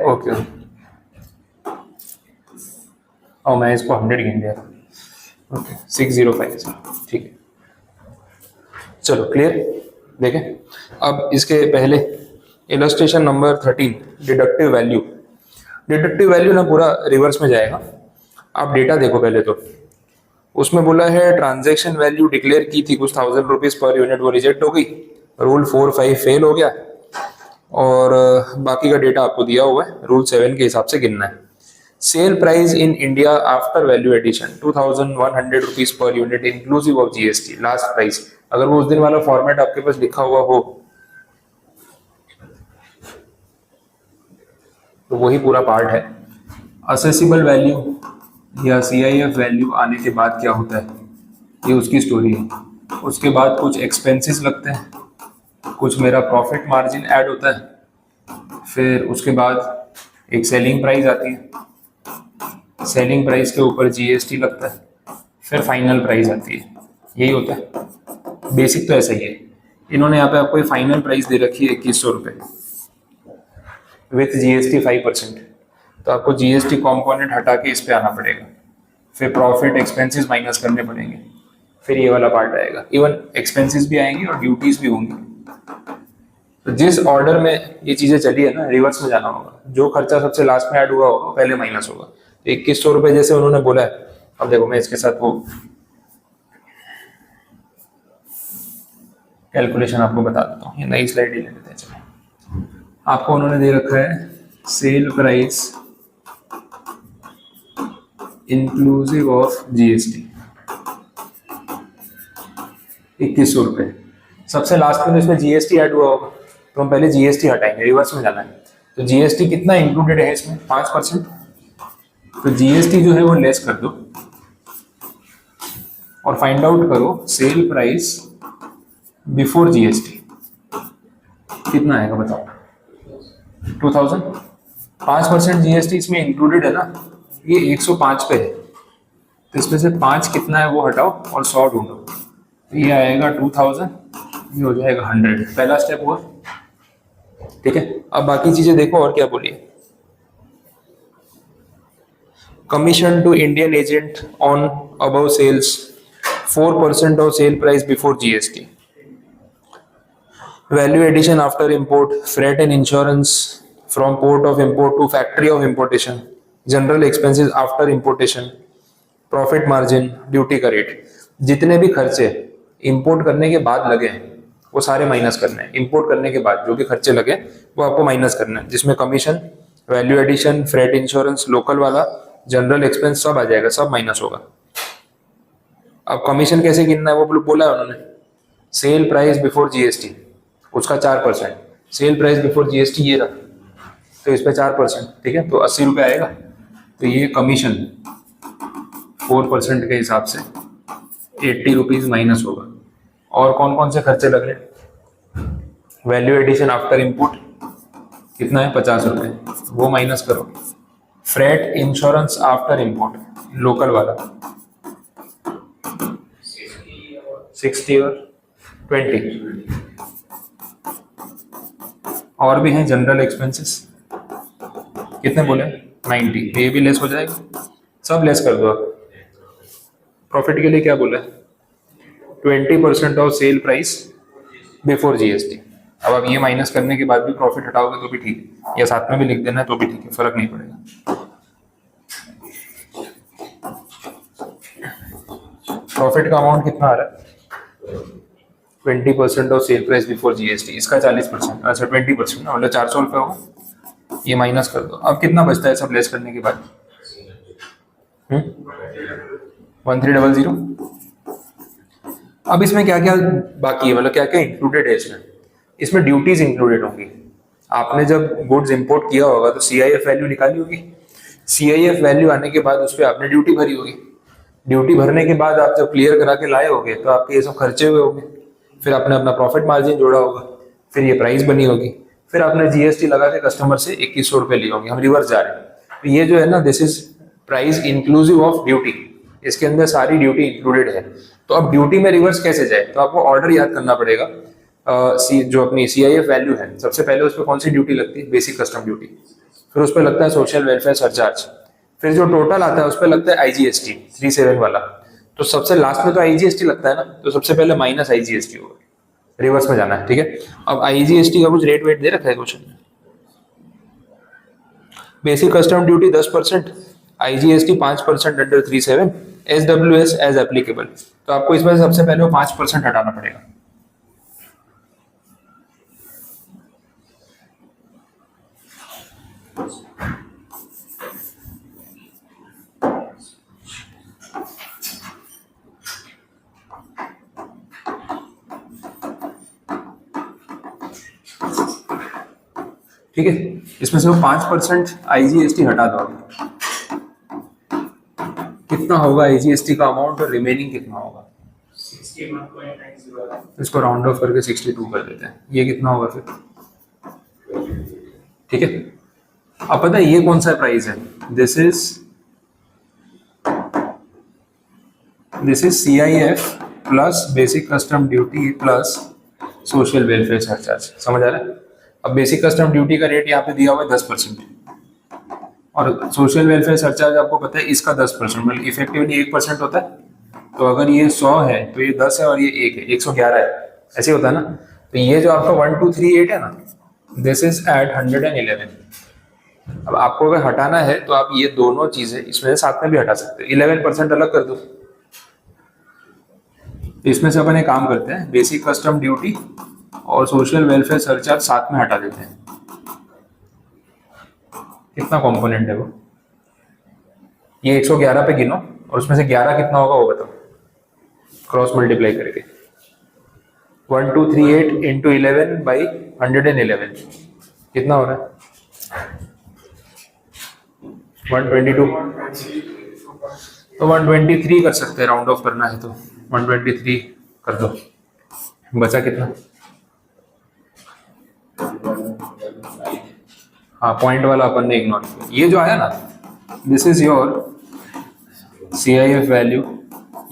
ओके और मैं इसको 100 गिन दिया। ओके 605 ठीक है। चलो क्लियर। देखें अब इसके पहले illustration number 13 deductive value. Deductive value ना पूरा रिवर्स में जाएगा। आप डेटा देखो पहले तो उसमें बोला है ट्रांजैक्शन वैल्यू डिक्लेयर की थी कुछ 1000 रुपीज पर यूनिट, वो रिजेक्ट हो गई, रूल 4-5 फेल हो गया और बाकी का डेटा आपको दिया हुआ है, रूल 7 के हिसाब से गिनना है। Sale price in India after value addition 2100 rupees per unit inclusive of GST, last price. अगर वो उस दिन वाला फॉर्मेट आपके पास लिखा हुआ हो तो वही पूरा पार्ट है। असेसिबल वैल्यू या सीआईएफ वैल्यू आने के बाद क्या होता है, ये उसकी स्टोरी है। उसके बाद कुछ एक्सपेंसेस लगते हैं, कुछ मेरा प्रॉफिट मार्जिन ऐड होता है, फिर उसके बाद एक सेलिंग प्राइस आती है, सेलिंग प्राइस के ऊपर जीएसटी लगता है, फिर फाइनल प्राइस आती है। यही होता है बेसिक तो ऐसा ही है। इन्होंने यहाँ पे आपको फाइनल प्राइस दे रखी है 2100 रुपये विथ जीएसटी 5%। तो आपको जीएसटी कंपोनेंट हटा के इस पे आना पड़ेगा, फिर प्रॉफिट एक्सपेंसेस माइनस करने पड़ेंगे, फिर ये वाला पार्ट आएगा। इवन एक्सपेंसेस भी आएंगे और ड्यूटीज भी होंगी। तो जिस ऑर्डर में ये चीजें चली है ना, रिवर्स में जाना होगा। जो खर्चा सबसे लास्ट में ऐड हुआ होगा पहले माइनस होगा। तो 2100 रुपये जैसे उन्होंने बोला है, अब देखो मैं इसके साथ वो कैलकुलेशन आपको बता देता हूँ। ये नई स्लाइड ही ले लेते हैं। चलो आपको उन्होंने दे रखा है sale price inclusive of GST 2100 रुपये। सबसे लास्ट में तो इसमें जीएसटी ऐड हुआ होगा, तो हम पहले जीएसटी हटाएंगे, रिवर्स में जाना है। तो जीएसटी कितना इंक्लूडेड है इसमें, 5%। तो जीएसटी जो है वो लेस कर दो और फाइंड आउट करो सेल प्राइस बिफोर जीएसटी कितना आएगा बताओ। 2000। 5% जीएसटी इसमें इंक्लूडेड है ना, ये 105 पे है, तो इसमें से 5 कितना है वो हटाओ और 100 ढूंढो। तो ये आएगा 2000, ये हो जाएगा 100। पहला स्टेप हुआ, ठीक है। अब बाकी चीजें देखो और क्या बोलिए। Commission to Indian agent on above sales 4% of sale price before GST. Value addition after import, freight and insurance from port of import to factory of importation, general expenses after importation, profit margin, duty का rate. जितने भी खर्चे import करने के बाद लगे हैं वो सारे माइनस करने हैं। इंपोर्ट करने के बाद जो भी खर्चे लगे वो आपको माइनस करना है, जिसमें commission, value addition, freight insurance, local वाला, जनरल एक्सपेंस सब आ जाएगा, सब माइनस होगा। अब कमीशन कैसे गिनना है वो बोला है उन्होंने, सेल प्राइस बिफोर जीएसटी उसका 4%, सेल प्राइस बिफोर जीएसटी ये रहा, तो इस पे 4%, ठीक है। तो 80 रुपये आएगा। तो ये कमीशन 4% के हिसाब से 80 रुपीज माइनस होगा। और कौन कौन से खर्चे लग रहे हैं, वैल्यू एडिशन आफ्टर इनपुट कितना है 50 रुपये, वो माइनस करो। Freight insurance after import local वाला 60 और 20। और भी हैं जनरल एक्सपेंसेस, कितने बोले 90, ये भी लेस हो जाएगा, सब लेस कर दो। प्रॉफिट के लिए क्या बोला है 20% of sale price before GST. अब आप ये माइनस करने के बाद भी प्रॉफिट हटाओगे तो भी ठीक है, या साथ में भी लिख देना है तो भी ठीक है, फर्क नहीं पड़ेगा। प्रॉफिट का अमाउंट कितना आ रहा है 20% of sale price before GST, इसका 40%, अच्छा 20% ना, मतलब 400 रुपये होगा। ये माइनस कर दो, अब कितना बचता है सब लेस करने के बाद 1300। अब इसमें क्या क्या बाकी है, मतलब क्या क्या इंक्लूडेड है इसमें। इसमें ड्यूटीज इंक्लूडेड होंगी। आपने जब गुड्स इंपोर्ट किया होगा तो सीआईएफ वैल्यू निकाली होगी, सीआईएफ वैल्यू आने के बाद उस पर आपने ड्यूटी भरी होगी। ड्यूटी भरने के बाद आप जब क्लियर करा के लाए होगे तो आपके ये सब खर्चे हुए होंगे, फिर आपने अपना प्रॉफिट मार्जिन जोड़ा होगा, फिर ये प्राइस बनी होगी, फिर आपने जीएसटी लगा के कस्टमर से 2100 रुपये लिए होंगे। हम रिवर्स जा रहे हैं। तो ये जो है ना, this is price inclusive of duty. इसके अंदर सारी ड्यूटी इंक्लूडेड है। तो अब ड्यूटी में रिवर्स कैसे जाए, तो आपको ऑर्डर याद करना पड़ेगा। जो अपनी CIF वैल्यू है, सबसे पहले उस पर कौन सी ड्यूटी लगती है, बेसिक कस्टम ड्यूटी, फिर उस पर लगता है सोशल वेलफेयर सरचार्ज, फिर जो टोटल आता है उस पर लगता है IGST 37 वाला। तो सबसे लास्ट में तो IGST लगता है ना, तो सबसे पहले माइनस IGST होगा, रिवर्स में जाना है, ठीक है। अब IGST का कुछ रेट वेट दे रखा है क्वेश्चन में। Basic custom duty 10%, IGST 5% under 37, SWS as applicable. तो आपको इसमें से सबसे पहले वो 5% हटाना पड़ेगा। ठीक है, इसमें से वो 5% IGST हटा दो। कितना होगा IGST का अमाउंट और रिमेनिंग कितना होगा? 61.90। इसको राउंड ऑफ करके 62 कर देते हैं। ये कितना होगा फिर? ठीक है, अब पता है ये कौन सा प्राइस है? This is CIF plus basic custom duty plus social welfare surcharge. समझ आ रहा है? अब बेसिक कस्टम ड्यूटी का रेट यहाँ पे दिया हुआ है 10%, और सोशल वेलफेयर सरचार्ज आपको पता है इसका 10%, मतलब इफेक्टिवली 1% होता है। तो अगर ये 100 है तो ये 10 है और ये 1 है, 111 है, ऐसे होता है ना। तो ये जो आपका 1238 है ना, दिस इज एट 111। अब आपको अगर हटाना है तो आप ये दोनों चीजें इसमें से साथ में भी हटा सकते हो, 11% अलग कर दो। तो इसमें से अपन एक काम करते हैं, बेसिक कस्टम ड्यूटी और सोशल वेलफेयर सरचार्ज साथ में हटा देते हैं। कितना कंपोनेंट है वो? ये 111 पे गिनो और उसमें से 11 कितना होगा वो बताओ, क्रॉस मल्टीप्लाई करके। 1238 इंटू 11 बाई 111 कितना हो रहा है? 122। तो 123 कर सकते हैं, राउंड ऑफ करना है तो 123 कर दो। बचा कितना? हाँ, पॉइंट वाला अपन ने इग्नोर किया। ये जो आया ना, this is your CIF value,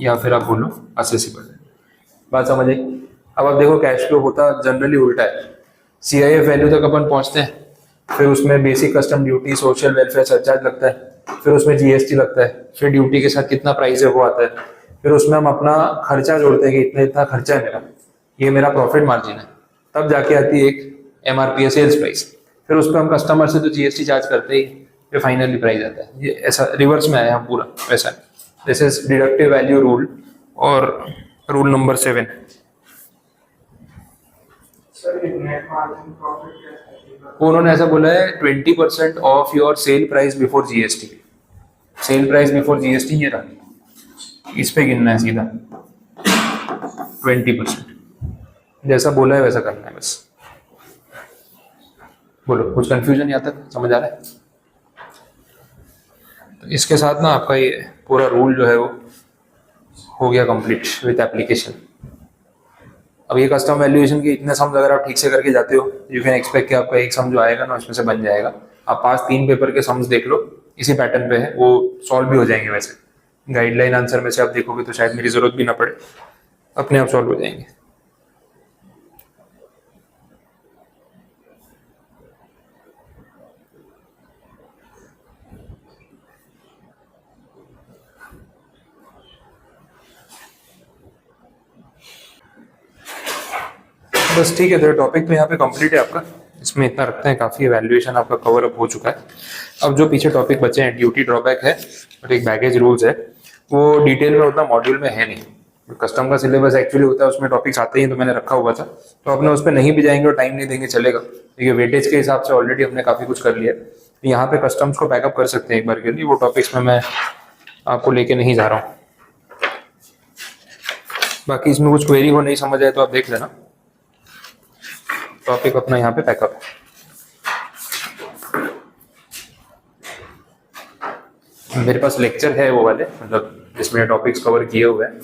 या फिर आप बोलो असेसिबल। बात समझ आई? अब आप देखो कैश फ्लो होता जनरली उल्टा है। CIF वैल्यू तक अपन पहुंचते हैं, फिर उसमें basic custom duty social welfare surcharge लगता है, फिर उसमें GST लगता है, फिर ड्यूटी के साथ कितना प्राइस है वो आता है, फिर उसमें हम अपना खर्चा जोड़ते हैं कि इतना इतना खर्चा है मेरा, ये मेरा प्रॉफिट मार्जिन है, तब जाके आती है एक MRP सेल्स प्राइस, फिर उस पर हम कस्टमर से तो GST चार्ज करते ही, फिर फाइनली प्राइस आता है। ये ऐसा रिवर्स में आया हम पूरा वैसा। This is deductive value rule और रूल नंबर 7। उन्होंने ऐसा बोला है 20% of your cell price before GST। Cell price before GST ये रहा, इस पे गिनना है सीधा 20%। जैसा बोला है वैसा करना है बस। बोलो, कुछ कंफ्यूजन यहाँ तक समझ आ रहा है? तो इसके साथ ना आपका ये पूरा रूल जो है वो हो गया कंप्लीट विथ एप्लीकेशन। अब ये कस्टम वैल्यूएशन के इतने सम्स अगर आप ठीक से करके जाते हो, यू कैन एक्सपेक्ट कि आपका एक सम जो आएगा ना उसमें से बन जाएगा। आप पास 3 पेपर के सम्स देख लो, इसी पैटर्न पे है, वो सॉल्व भी हो जाएंगे। वैसे गाइडलाइन आंसर में से आप देखोगे तो शायद मेरी जरूरत भी ना पड़े, अपने आप सॉल्व हो जाएंगे। बस ठीक है, तो टॉपिक तो यहाँ पे कंप्लीट है आपका। इसमें इतना रखते हैं, काफ़ी वैल्यूएशन आपका कवर अप हो चुका है। अब जो पीछे टॉपिक बचे हैं, ड्यूटी ड्रॉबैक है और एक बैगेज रूल्स है, वो डिटेल में उतना मॉड्यूल में है नहीं। कस्टम का सिलेबस एक्चुअली होता है, उसमें टॉपिक्स आते ही तो मैंने रखा हुआ था, तो अपने उस पर नहीं भी जाएंगे और टाइम नहीं देंगे चलेगा, क्योंकि वेटेज के हिसाब से ऑलरेडी हमने काफ़ी कुछ कर लिया है। तो यहाँ पे कस्टम्स को बैकअप कर सकते हैं एक बार के लिए, वो टॉपिक्स में मैं आपको लेके नहीं जा रहा हूँ। बाकी इसमें कुछ क्वेरी हो नहीं समझ आए तो आप देख लेना, टॉपिक अपना यहाँ पे पैकअप है। मेरे पास लेक्चर है वो वाले, मतलब जिसमें टॉपिक्स कवर किए हुए हैं,